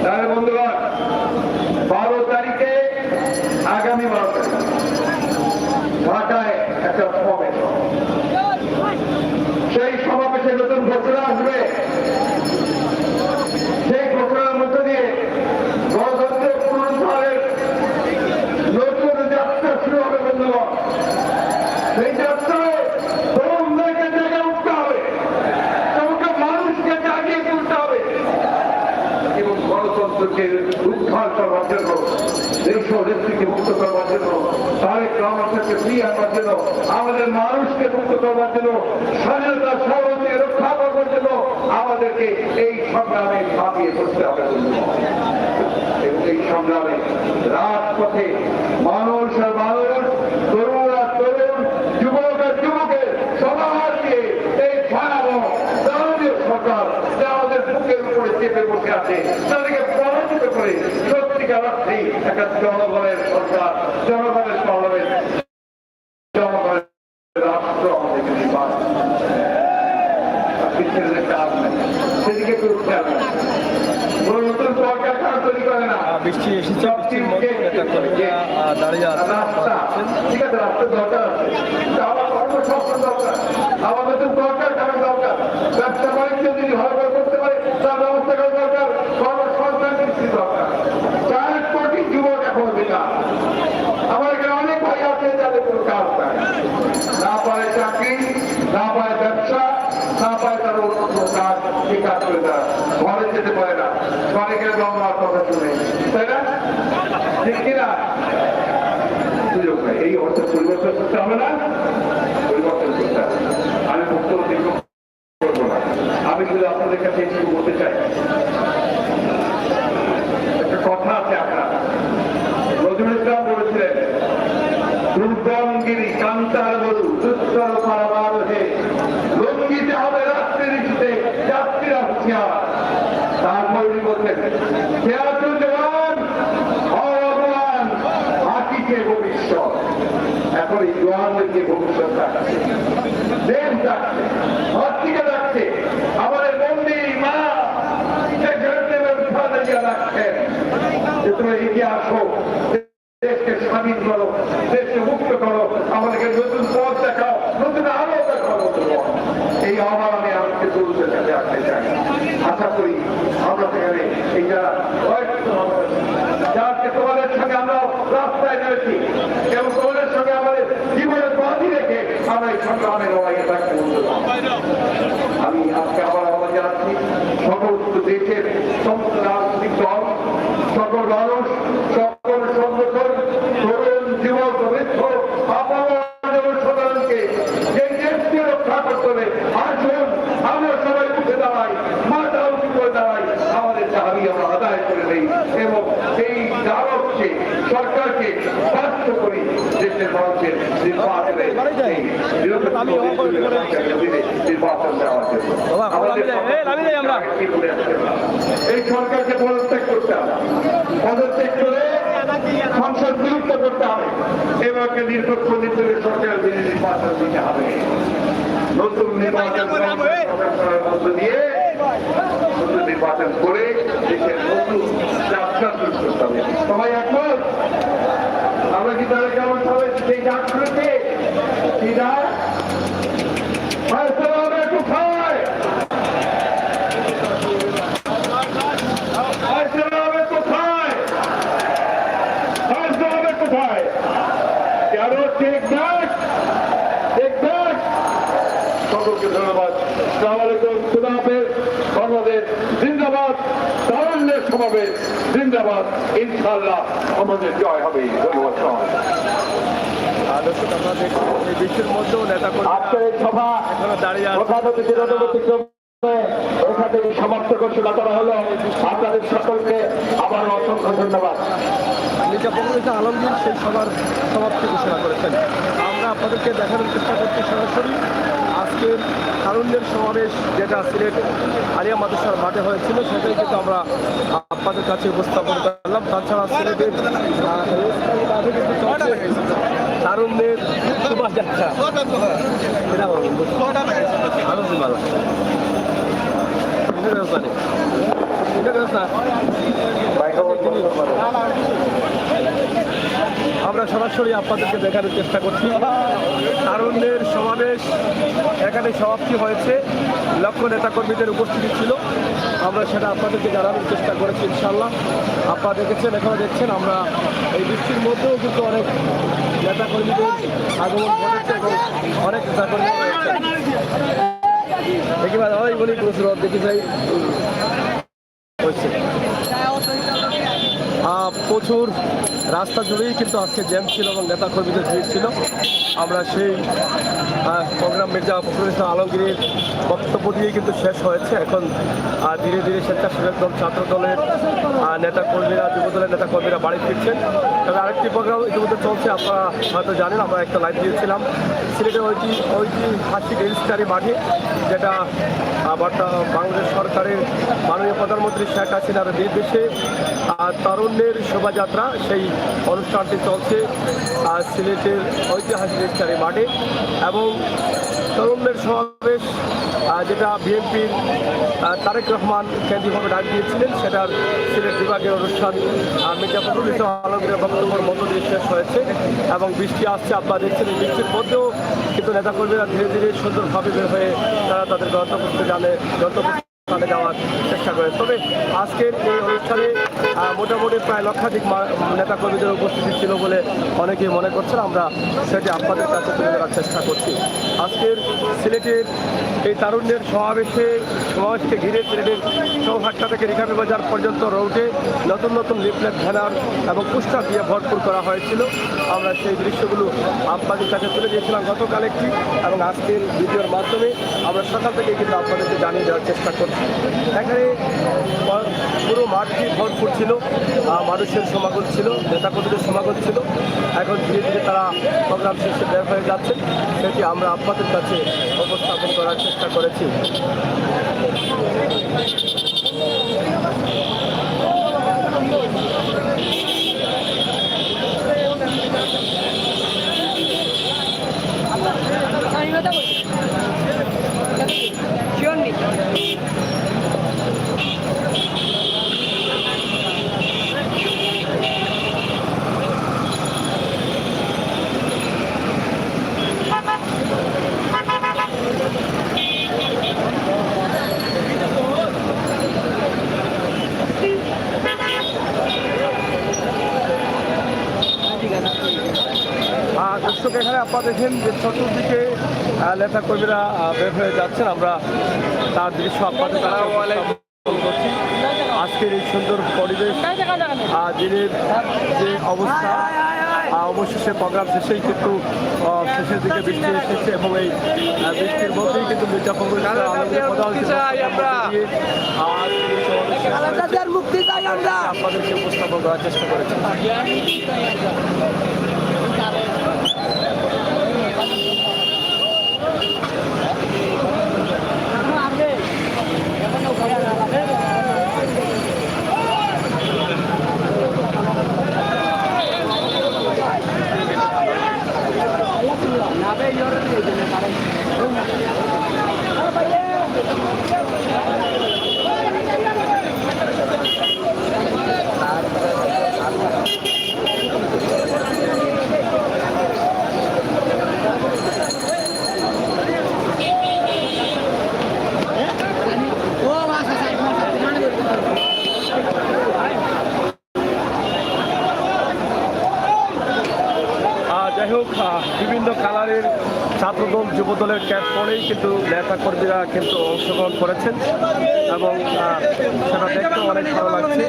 তাহলে বন্ধুগণ 12 তারিখে আগামী 12 তারিখ ঢাকায় একটা সমাবেশ, সেই সমাবেশে নতুন ঘোষণা আসবে। সেই ঘোষণার মধ্য দিয়ে গণতন্ত্রের পুনরুদ্ধারের নতুন যাত্রা শুরু হবে। বন্ধুগণ, সেই যাত্রায় তরুণদেরকে জেগে উঠতে হবে, সমস্ত মানুষকে জাগিয়ে তুলতে হবে এবং গণতন্ত্রকে উদ্ধার করবার জন্য, দেশ ও নেত্রীকে মুক্ত করবার জন্য, তারেক রহমানকে ফিরিয়ে আনবার জন্য, আমাদের মানুষকে মুক্ত করবার জন্য, স্বাধীনতা সার্বভৌমত্বকে রক্ষা করবার জন্য আমাদেরকে এই সংগ্রামে ঝাঁপিয়ে পড়তে হবে। এবং এই সংগ্রামে রাজপথে মানুষ আর মানুষ, তরুণ আর তরুণ, যুবক আর যুবকের সমাজকে এই ভয়াবহ দানবীয় সরকার যা আমাদের বুকের উপরে চেপে বসে আছে তাদেরকে পরাজিত করে সত্যিকার অর্থেই একটা জনগণের সরকার, জনগণের পার্লামেন্ট, জনগণের রাষ্ট্র আমাদেরকে নির্মাণ সেদিকে কেউ খেয়াল না। নতুন সরকার কারা তৈরি করে না। বৃষ্টি এসেছে, বৃষ্টির মধ্যে নেতা কর্মীরা দাঁড়িয়ে আছে। ঠিক আছে, রাস্তার দরকার আছে, আমার কর্মসংস্থান দরকার, আমার নতুন দরকার কারণ দরকার, ব্যবসা বাণিজ্য যদি ভালো করে করতে পারে তার ব্যবস্থা করা দরকার, কর্মসংস্থান সৃষ্টি দরকার। 4 কোটি যুবক এখন বেকার। আমার এখানে অনেক ভাই আছে যাদের কোনো কাজ নাই, না পারে চাকরি, না পারে ব্যবসা, না পারে তার অন্য কাজ, কি কাজ করে তারা ঘরে যেতে পারে না, ঘরে গেলে বাবার কথা শুনে, তাই না? ঠিক কিনা? সুযোগ নেই। এই অর্থ পরিবর্তন করতে হবে না, পরিবর্তন করতে হবে। আমি বক্তব্য দীর্ঘ করবো না, আমি শুধু আপনাদের কাছে একটু বলতে চাই, একটা কথা আছে আপনার নজরুল ইসলাম বলেছিলেন, দুর্গমগিরি কান্তার বধূ দুঃস্থল পারাবার হে, লঙ্ঘিতে হবে রাত্রির ইস্যুতে যাত্রীরা হুঁশিয়ার। তারপর উনি বলছেন, খেয়াল জওয়ান ভগবান হাতিকে ভবিষ্যৎ। এখন এই জওয়ানদেরকে ভবিষ্যৎ ডাকছে, দেশ ডাকছে, হাতিকে ডাকছে, আমাদের বন্দি মা ডাকছেন যে তোমরা এগিয়ে আসো, দেশকে স্বাধীন করো, দেশকে মুক্ত করো, আমাদেরকে নতুন পথ দেখাও, নতুন আলো দেখাও। এই আহ্বান আমি আমাকে তরুণদের কাছে আসতে চাই। আশা করি আমরা সেখানে এই যারা যাকে তোমাদের সঙ্গে আমরা রাস্তায় নেমেছি এবং তোমাদের সঙ্গে আমাদের জীবনের বাঁধি রেখে আমরা এই সংগ্রামে লড়াইয়ে থাকতে বলতে। আমি আজকে আবার আহ্বান জানাচ্ছি সমস্ত দেশের সমস্ত রাজনৈতিক দল, সকল মানুষ, সকল সংগঠন, তরুণ, যুবক, বৃদ্ধ, সাধারণকে যে দেশকে রক্ষা করতে হবে, আসুন আমরা সবাই উঠে দাঁড়াই, মাথা উঁচু করে দাঁড়াই, আমাদের দাবি আমরা আদায় করে নেই এবং এই দাবকে সরকারকে বাধ্য করি দেশের মানুষের নির্বাচন দেওয়ার জন্য। এই সরকারকে পদত্যাগ করতে হবে, পদত্যাগ করে সংসদ বিলুপ্ত করতে হবে এবং নিরপেক্ষ নির্বাচনের সরকারের নির্বাচন দিতে হবে। নতুন নির্বাচন মধ্য দিয়ে নতুন নির্বাচন করে দেশের নতুন যাত্রা শুরু করতে হবে। সবাই একমত? আমরা কি তাহলে কেমন সবাই সেই ডাক শুনেছে? কি ডাক? কোথায়? কোথায়? কেন ঠিক ডাক? ঠিক ডাক? সকলকে ধন্যবাদ। আসসালামু আলাইকুম, খুদা হাফেজ, বাংলাদেশ জিন্দাবাদ, তারুণ্যের সমাবেশ জিন্দাবাদ, ইনশাআল্লাহ আমাদের জয় হবে। ধন্যবাদ। দর্শক আমরা দেখছি এই বৃষ্টির মধ্যেও নেতা আজকের এই সভা এখনো দাঁড়িয়ে আছে। প্রধান অতিথির অনুমতি এখান থেকে সমাপ্ত ঘোষণা করা হলো। আপনাদের সকলকে আবারও অসংখ্য ধন্যবাদ। মির্জা ফখরুল ইসলাম আলমগীর সেই সভার সমাপ্তি ঘোষণা করেছেন। আমরা আপনাদেরকে দেখানোর চেষ্টা করছি সরাসরি আজকের তারুণ্যের সমাবেশ যেটা সিলেট আলিয়া মাদ্রাসার মাঠে হয়েছিল, সেটাই কিন্তু আমরা আপনাদের কাছে উপস্থাপন করলাম। তাছাড়া সিলেটের মাঠে কিন্তু চলছে তারুণ্যের শোভাযাত্রা। আমরা সরাসরি আপনাদেরকে দেখানোর চেষ্টা করছি তারুণ্যের সমাবেশ এখানে সমাপ্তি হয়েছে। লক্ষ নেতাকর্মীদের উপস্থিতি ছিল, আমরা সেটা আপনাদেরকে জানানোর চেষ্টা করেছি। ইনশাল্লাহ আপনারা দেখেছেন, এখনো দেখছেন আমরা এই বৃষ্টির মধ্যেও কিন্তু অনেক নেতাকর্মীদের আগমন ঘটেছে এবং অনেক নেতাকর্মী রয়েছে। দেখি ভাই ওই বলি দেখি যাই হয়েছে প্রচুর রাস্তা জুড়েই কিন্তু আজকে জ্যাম ছিল এবং নেতাকর্মীদের ভিড় ছিল। আমরা সেই প্রোগ্রাম মির্জা ফখরুল ইসলাম আলমগীরের বক্তব্য দিয়ে কিন্তু শেষ হয়েছে। এখন ধীরে ধীরে স্বেচ্ছাসেবক দল, ছাত্র দলের নেতাকর্মীরা, যুবদলের নেতাকর্মীরা বাড়ি ফিরছেন। তবে আরেকটি প্রোগ্রাম ইতিমধ্যে চলছে, আপনারা হয়তো জানেন, আমরা একটা লাইভ দিয়েছিলাম সিলেটের ঐতিহাসিক রেজিস্ট্রারি মাঠে, যেটা বাংলাদেশ সরকারের মাননীয় প্রধানমন্ত্রী শেখ হাসিনার নির্দেশে তারুণ্যের শোভাযাত্রা, সেই অনুষ্ঠানটি চলছে সিলেটের ঐতিহাসিক রেজিস্ট্রারি মাঠে। এবং তরুণদের সমাবেশ যেটা বিএনপির তারেক রহমান কেন্দ্রীয়ভাবে ডাক দিয়েছিলেন, সেটার সিলেট বিভাগের অনুষ্ঠান মির্জা ফখরুল ইসলাম আলমগীরের বক্তব্যের মধ্য দিয়ে শেষ হয়েছে। এবং বৃষ্টি আসছে, আপনারা দেখছেন এই বৃষ্টির মধ্যেও কিন্তু নেতাকর্মীরা ধীরে ধীরে সুন্দরভাবে বের হয়ে তারা তাদের গন্তব্যস্থানে যাওয়ার চেষ্টা করে। তবে আজকের এই অনুষ্ঠানে মোটামুটি প্রায় লক্ষাধিক নেতাকর্মীদের উপস্থিতি ছিল বলে অনেকেই মনে করছেন। আমরা সেটি আপনাদের কাছে তুলে ধরার চেষ্টা করছি। আজকের সিলেটের এই তারুণ্যের সমাবেশকে ঘিরে সিলেটের চৌহাট্টা থেকে রিকাবি বাজার পর্যন্ত রোডে নতুন নতুন লিফলেট, ব্যানার এবং পোস্টার দিয়ে ভরপুর করা হয়েছিল। আমরা সেই দৃশ্যগুলো আপনাদের কাছে তুলে দিয়েছিলাম গতকাল একটি, এবং আজকের ভিডিওর মাধ্যমে আমরা সকাল থেকে কিন্তু আপনাদেরকে জানিয়ে দেওয়ার চেষ্টা করছি। এখানে পুরো মাঠটি ভরপুর ছিল, মানুষের সমাগম ছিল, নেতাকর্মীদের সমাগম ছিল। এখন ধীরে ধীরে তারা প্রোগ্রাম শেষে বের হয়ে যাচ্ছে, সেটি আমরা আপনাদের কাছে উপস্থাপন করার চেষ্টা করেছি। দর্শক, এখানে আপনারা দেখেন যে চতুর্দিকে নেতাকর্মীরা বের হয়ে যাচ্ছেন। আমরা তার দৃশ্য আপনাদের করছি। আজকের এই সুন্দর পরিবেশ, দিনের যে অবস্থা, অবশেষে প্রোগ্রাম শেষেই কিন্তু শেষের দিকে বৃষ্টি এসেছে এবং এই বৃষ্টির মধ্যেই কিন্তু মির্জা ফখরুল ইসলাম আলমগীর আপনাদেরকে উপস্থাপন করার চেষ্টা করেছি। যাই হোক, বিভিন্ন কালারের ছাত্রদল যুবদলের ক্যাপ পরেই কিন্তু নেতাকর্মীরা কিন্তু অংশগ্রহণ করেছেন এবং সেটা দেখতে অনেক ভালো লাগছে।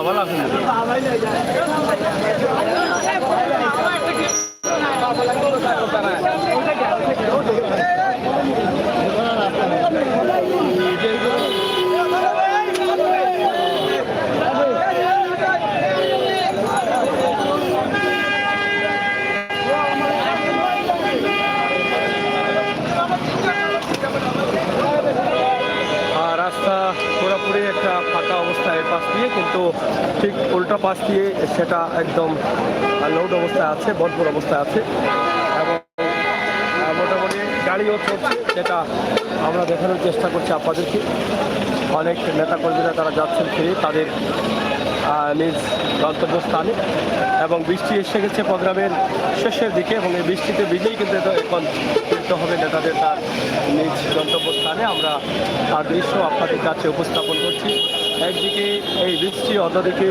ভালো আছেন? রাস্তা পুরোপুরি একটা ফাঁকা অবস্থায় পাশ দিয়ে, কিন্তু ঠিক উল্টা পাশ দিয়ে সেটা একদম লোড অবস্থায় আছে, ভরপুর অবস্থায় আছে এবং মোটামুটি গাড়িও চলছে, যেটা আমরা দেখানোর চেষ্টা করছি আপনাদেরকে। অনেক নেতাকর্মীরা তারা যাচ্ছেন ফিরে তাদের নিজ গন্তব্যস্থানে এবং বৃষ্টি এসে গেছে প্রোগ্রামের শেষের দিকে এবং এই বৃষ্টিতে ভিজেই কিন্তু এখন ফিরতে হবে নেতাদের তার নিজ গন্তব্যস্থানে। আমরা তার দৃশ্য আপনাদের কাছে উপস্থাপন করছি। একদিকে এই বৃষ্টি, অন্যদিকে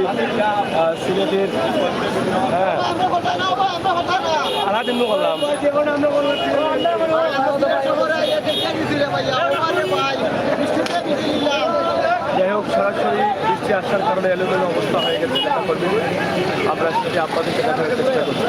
সিলেটের আলাদিন করলাম। যাই হোক, সরাসরি বৃষ্টি আসার কারণে এলোমেলো অবস্থা হয়ে গেছে নেতাকর্মী। আমরা সেটি আপনাদেরকে দেখানোর চেষ্টা করছি।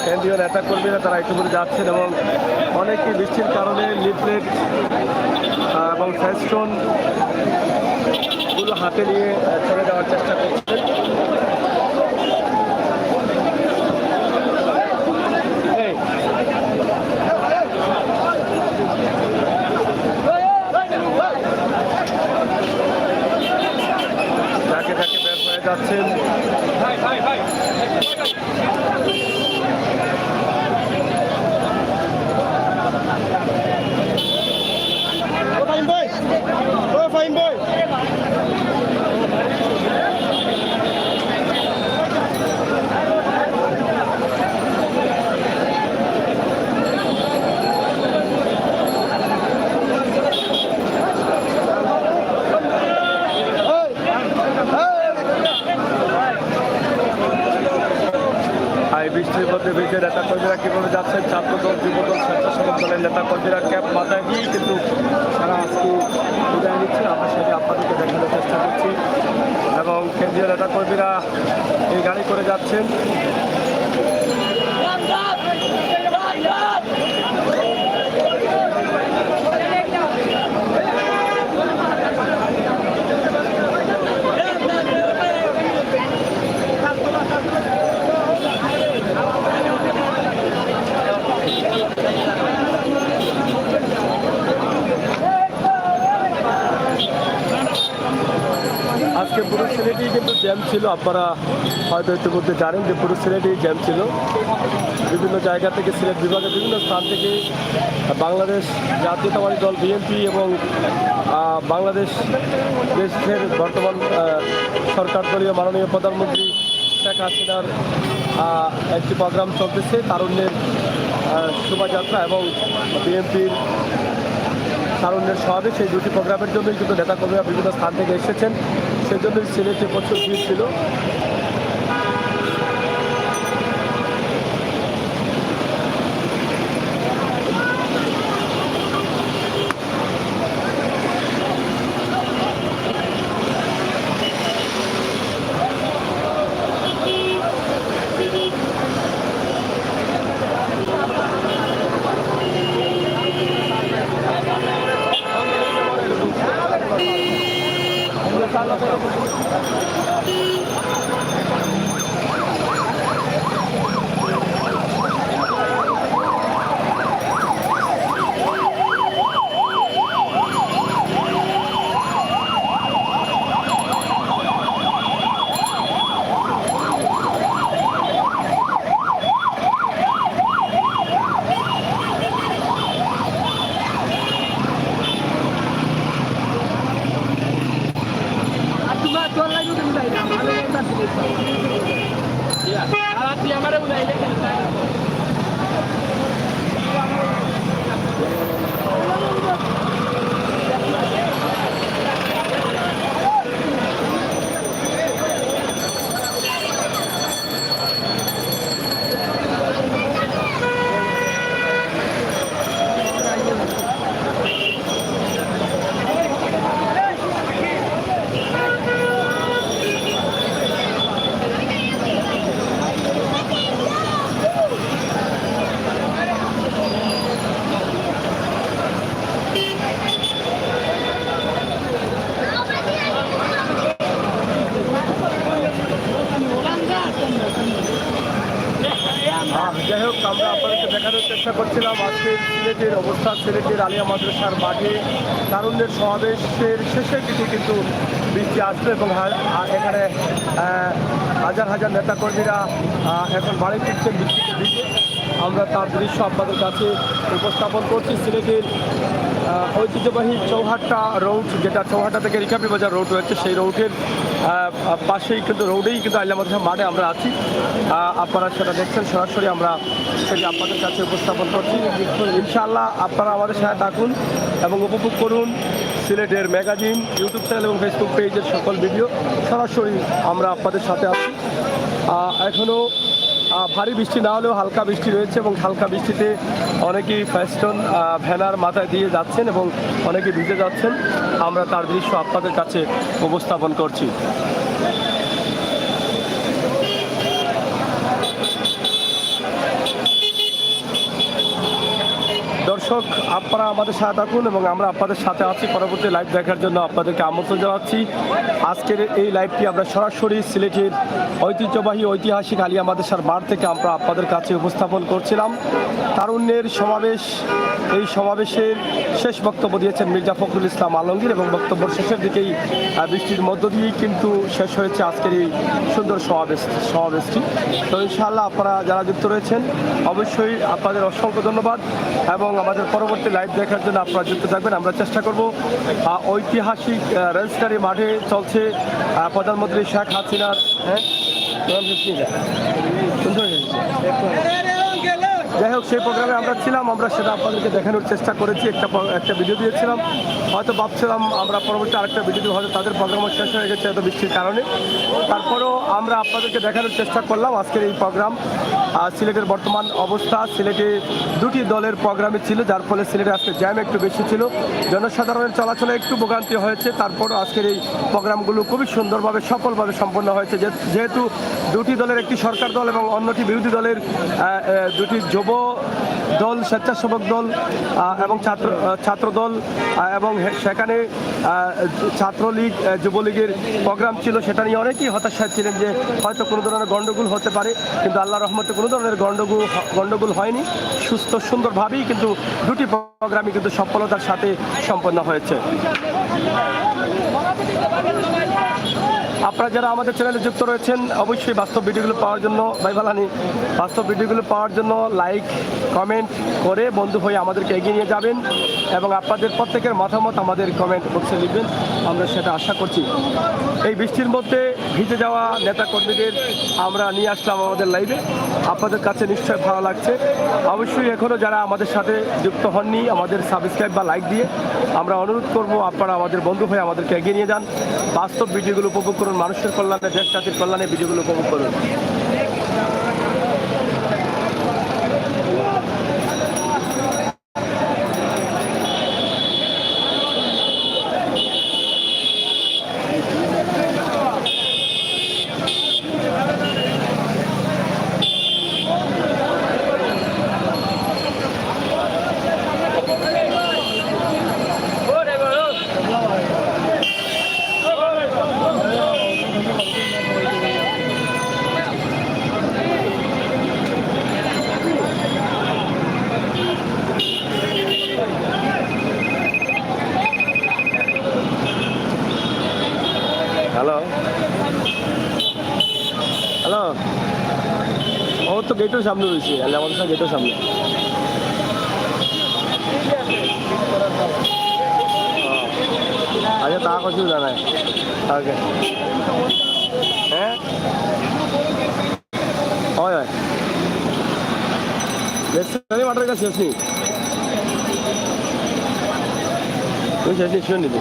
কেন্দ্রীয় নেতাকর্মীরা তারা ইতিমধ্যে যাচ্ছেন এবং অনেকে বৃষ্টির কারণে লিফলেট এবং ফেস্টুন গুলো হাতে নিয়ে চলে যাওয়ার চেষ্টা করছেন। যাকে যাকে বের হয়ে যাচ্ছেন। বৃষ্টির মধ্যে ভিজে নেতাকর্মীরা কীভাবে যাচ্ছেন, ছাত্রদল, যুবদল, স্বেচ্ছাসেবক দলের নেতাকর্মীরা ক্যাম্প মাথায় দিয়ে কিন্তু তারা আজকে বিদায় নিচ্ছে। আমরা সেটি আপনাদেরকে দেখানোর চেষ্টা করছি এবং কেন্দ্রীয় নেতাকর্মীরা এই গাড়ি করে যাচ্ছেন। আজকে পুরো সিলেটেই কিন্তু জ্যাম ছিল। আপনারা হয়তো ইতিমধ্যে জানেন যে পুরো সিলেটেই জ্যাম ছিল। বিভিন্ন জায়গা থেকে, সিলেট বিভাগের বিভিন্ন স্থান থেকে বাংলাদেশ জাতীয়তাবাদী দল বিএনপি এবং বাংলাদেশ দেশের বর্তমান সরকার দলীয় মাননীয় প্রধানমন্ত্রী শেখ হাসিনার একটি প্রোগ্রাম চলতেছে, তারুণ্যের শোভাযাত্রা এবং বিএনপির তারুণ্যের সমাবেশ। এই দুটি প্রোগ্রামের জন্যই কিন্তু নেতাকর্মীরা বিভিন্ন স্থান থেকে এসেছেন, সেজন্যই সিলেটে প্রচুর ভিড় ছিল। যাই হোক, আমরা আপনাদেরকে দেখানোর চেষ্টা করছিলাম আজকের সিলেটের অবস্থা। সিলেটের আলিয়া মাদ্রাসার মাঠে তারুণ্যের সমাবেশের শেষের দিকে কিন্তু বৃষ্টি আসবে এবং এখানে হাজার হাজার নেতাকর্মীরা এখন বাড়ি ফিরছেন বৃষ্টিতে ভিজে। আমরা তার দৃশ্য আপনাদের কাছে উপস্থাপন করছি। সিলেটের ঐতিহ্যবাহী চৌহাট্টা রোড, যেটা চৌহাট্টা থেকে রিকাবি বাজার রোড রয়েছে, সেই রোডের পাশেই কিন্তু আলিয়া মাদ্রাসা মাঠে আমরা আছি। আপনারা সেটা দেখছেন সরাসরি, আমরা সেটি আপনাদের কাছে উপস্থাপন করছি। ইনশাআল্লাহ আপনারা আমাদের সাথে থাকুন এবং উপভোগ করুন সিলেটের ম্যাগাজিন ইউটিউব চ্যানেল এবং ফেসবুক পেজের সকল ভিডিও। সরাসরি আমরা আপনাদের সাথে আছি। এখনও ভারী বৃষ্টি না হলেও হালকা বৃষ্টি রয়েছে এবং হালকা বৃষ্টিতে অনেকেই ফেস্টন ভ্যানার মাথায় দিয়ে যাচ্ছেন এবং অনেকে ভিজে যাচ্ছেন। আমরা তার দৃশ্য আপনাদের কাছে উপস্থাপন করছি। দর্শক, আপনারা আমাদের সাথে থাকুন এবং আমরা আপনাদের সাথে আছি। পরবর্তী লাইভ দেখার জন্য আপনাদেরকে আমন্ত্রণ জানাচ্ছি। আজকের এই লাইভটি আমরা সরাসরি সিলেটের ঐতিহ্যবাহী ঐতিহাসিক আলিয়া মাদ্রাসার মাঠ থেকে আমরা আপনাদের কাছে উপস্থাপন করছিলাম। তারুণ্যের সমাবেশ, এই সমাবেশের শেষ বক্তব্য দিয়েছেন মির্জা ফখরুল ইসলাম আলমগীর এবং বক্তব্য শেষের দিকেই বৃষ্টির মধ্য দিয়েই কিন্তু শেষ হয়েছে আজকের এই সুন্দর সমাবেশটি। তো ইনশাআল্লাহ আপনারা যারা যুক্ত রয়েছেন অবশ্যই আপনাদের অসংখ্য ধন্যবাদ এবং আমাদের পরবর্তী লাইভ দেখার জন্য আপনারা যুক্ত থাকবেন। আমরা চেষ্টা করব ঐতিহাসিক রেজিস্ট্রারি মাঠে চলছে প্রধানমন্ত্রী শেখ হাসিনার যাই হোক, সেই প্রোগ্রামে আমরা ছিলাম, আমরা সেটা আপনাদেরকে দেখানোর চেষ্টা করেছি। একটা ভিডিও দিয়েছিলাম, হয়তো ভাবছিলাম আমরা পরবর্তী আরেকটা ভিডিও দিব, হয়তো তাদের প্রোগ্রামও শেষ হয়ে গেছে এত বৃষ্টির কারণে। তারপরেও আমরা আপনাদেরকে দেখানোর চেষ্টা করলাম আজকের এই প্রোগ্রাম। সিলেটের বর্তমান অবস্থা, সিলেটে দুটি দলের প্রোগ্রামে ছিল, যার ফলে সিলেটে আজকে জ্যাম একটু বেশি ছিল, জনসাধারণের চলাচলে একটু ভোগান্তি হয়েছে। তারপরও আজকের এই প্রোগ্রামগুলো খুবই সুন্দরভাবে সফলভাবে সম্পন্ন হয়েছে। যেহেতু দুটি দলের, একটি সরকার দল এবং অন্যটি বিরোধী দলের দুটি যুব দল, স্বেচ্ছাসেবক দল এবং ছাত্র দল এবং সেখানে ছাত্রলীগ যুবলীগের প্রোগ্রাম ছিল, সেটা নিয়ে অনেকেই হতাশায় ছিলেন যে হয়তো কোনো ধরনের গণ্ডগোল হতে পারে, কিন্তু আল্লাহর রহমতে কোনো ধরনের গণ্ডগোল হয়নি। সুস্থ সুন্দরভাবেই কিন্তু দুটি প্রোগ্রামই কিন্তু সফলতার সাথে সম্পন্ন হয়েছে। আপনারা যারা আমাদের চ্যানেলে যুক্ত রয়েছেন অবশ্যই বাস্তব ভিডিওগুলো পাওয়ার জন্য বাস্তব ভিডিওগুলো পাওয়ার জন্য লাইক কমেন্ট করে বন্ধু হয়ে আমাদেরকে এগিয়ে নিয়ে যাবেন এবং আপনাদের প্রত্যেকের মতামত আমাদের কমেন্ট বক্সে লিখবেন, আমরা সেটা আশা করছি। এই বৃষ্টির মধ্যে ভিজে যাওয়া নেতাকর্মীদের আমরা নিয়ে আসলাম আমাদের লাইভে। আপনাদের কাছে নিশ্চয়ই ভালো লাগছে। অবশ্যই এখনও যারা আমাদের সাথে যুক্ত হননি আমাদের সাবস্ক্রাইব বা লাইক দিয়ে আমরা অনুরোধ করব আপনারা আমাদের বন্ধু হয়ে আমাদেরকে এগিয়ে নিয়ে যান। বাস্তব ভিডিওগুলো উপভোগ করুন, মানুষের কল্যাণে, দেশ জাতির কল্যাণে ভিডিওগুলো উপভোগ করুন। হ্যালো হ্যালো, ও তো গেটের সামনে রয়েছে, আমাদের গেটের সামনে। আচ্ছা, তা কিছু জানায় ওকে। হ্যাঁ হয় হয়, মাঠের কাছে শেষ নেই, তুমি শেষ নিয়ে শুনে নিবি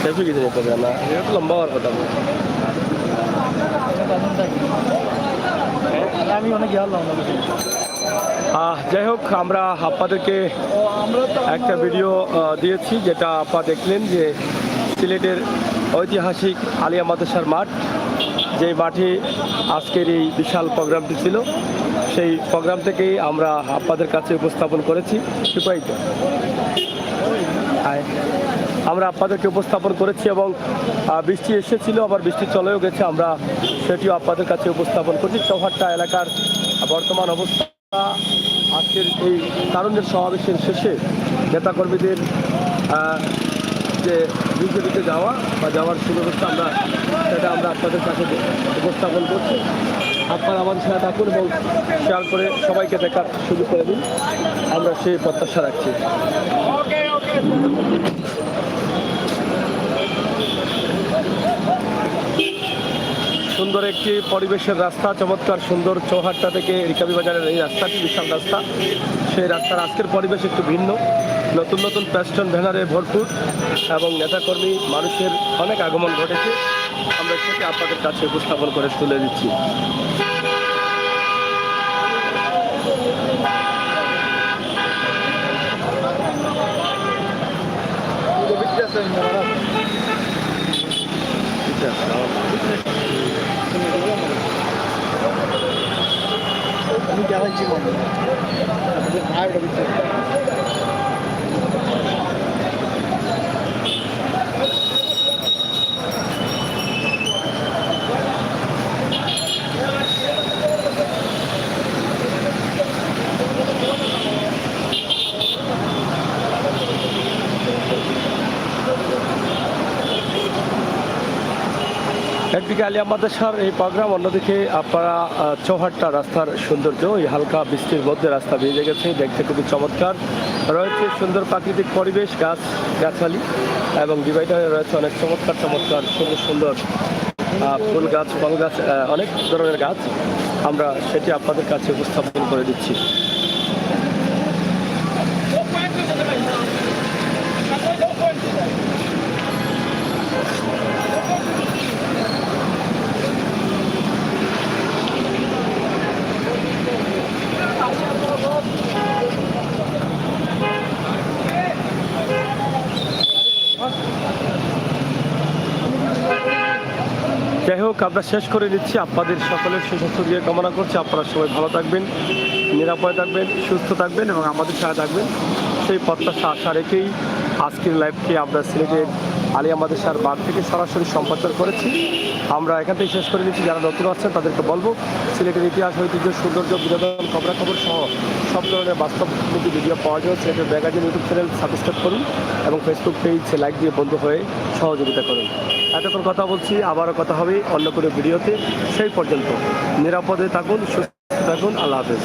শেষ হয়ে গেছে না, এটা তো লম্বা হওয়ার কথা। আমি অনেক যাই হোক, আমরা আপনাদেরকে একটা ভিডিও দিয়েছি, যেটা আপনারা দেখলেন যে সিলেটের ঐতিহাসিক আলিয়া মাদ্রাসার মাঠ, যে মাঠে আজকের এই বিশাল প্রোগ্রামটি ছিল, সেই প্রোগ্রাম থেকেই আমরা আপনাদের কাছে উপস্থাপন করেছি। সুপাইত আমরা আপনাদেরকে উপস্থাপন করেছি এবং বৃষ্টি এসেছিল, আবার বৃষ্টি চলেও গেছে, আমরা সেটিও আপনাদের কাছে উপস্থাপন করছি। চৌহাট্টা এলাকার বর্তমান অবস্থা আজকের এই তারুণ্যের সমাবেশের শেষে নেতাকর্মীদের যে বিজেপিতে যাওয়ার সুব্যবস্থা সেটা আমরা আপনাদের কাছে উপস্থাপন করছি। আপনারা আমাদের সাথে থাকুন এবং শেয়ার করে সবাইকে দেখার সুযোগ করে দিন, আমরা সেই প্রত্যাশা রাখছি। সুন্দর একটি পরিবেশের রাস্তা, চমৎকার সুন্দর চৌহাট্টা থেকে রিকাবি বাজারের এই রাস্তাটি বিশাল রাস্তা। সেই রাস্তার আজকের পরিবেশ একটু ভিন্ন, নতুন নতুন প্যাস্টন ব্যানারে ভরপুর এবং নেতাকর্মী মানুষের অনেক আগমন ঘটেছে। আমরা সেটি আপনাদের কাছে উপস্থাপন করে তুলে দিচ্ছি। আমি দেখাচ্ছি একদিকে আলিয়া মাদ্রাসার এই প্রোগ্রাম, অন্যদিকে আপনারা চৌহাট্টা রাস্তার সৌন্দর্য, এই হালকা বৃষ্টির মধ্যে রাস্তা ভিজে গেছে, দেখতে খুবই চমৎকার রয়েছে। সুন্দর প্রাকৃতিক পরিবেশ, গাছালি এবং ডিভাইডারে রয়েছে অনেক চমৎকার সুন্দর সুন্দর ফুল গাছ, ফল গাছ, অনেক ধরনের গাছ। আমরা সেটি আপনাদের কাছে উপস্থাপন করে দিচ্ছি। যাই হোক, আমরা শেষ করে দিচ্ছি। আপনাদের সকলের সুস্বাস্থ্য দিয়ে কামনা করছি। আপনারা সবাই ভালো থাকবেন, নিরাপদে থাকবেন, সুস্থ থাকবেন এবং আমাদের সাথে থাকবেন, সেই প্রত্যাশা আশা রেখেই আজকের লাইভটি আমরা সিলেটের আলিয়া মাদ্রাসার বাগ থেকে সরাসরি সম্প্রচার করেছি। আমরা এখান থেকে শেষ করে দিচ্ছি। যারা নতুন আসছেন তাদেরকে বলবো, সিলেটের ইতিহাস, ঐতিহ্য, সৌন্দর্য, বিনোদন, খবরাখবর সহ সব ধরনের বাস্তবমুখী ভিডিও পাওয়ার জন্য সিলেটের ম্যাগাজিন ইউটিউব চ্যানেল সাবস্ক্রাইব করুন এবং ফেসবুক পেজ লাইক দিয়ে বন্ধু হয়ে সহযোগিতা করুন। এতক্ষণ কথা বলছি, আবারও কথা হবে অন্য কোনো ভিডিওতে। সেই পর্যন্ত নিরাপদে থাকুন, সুস্থ থাকুন। আল্লাহ হাফেজ।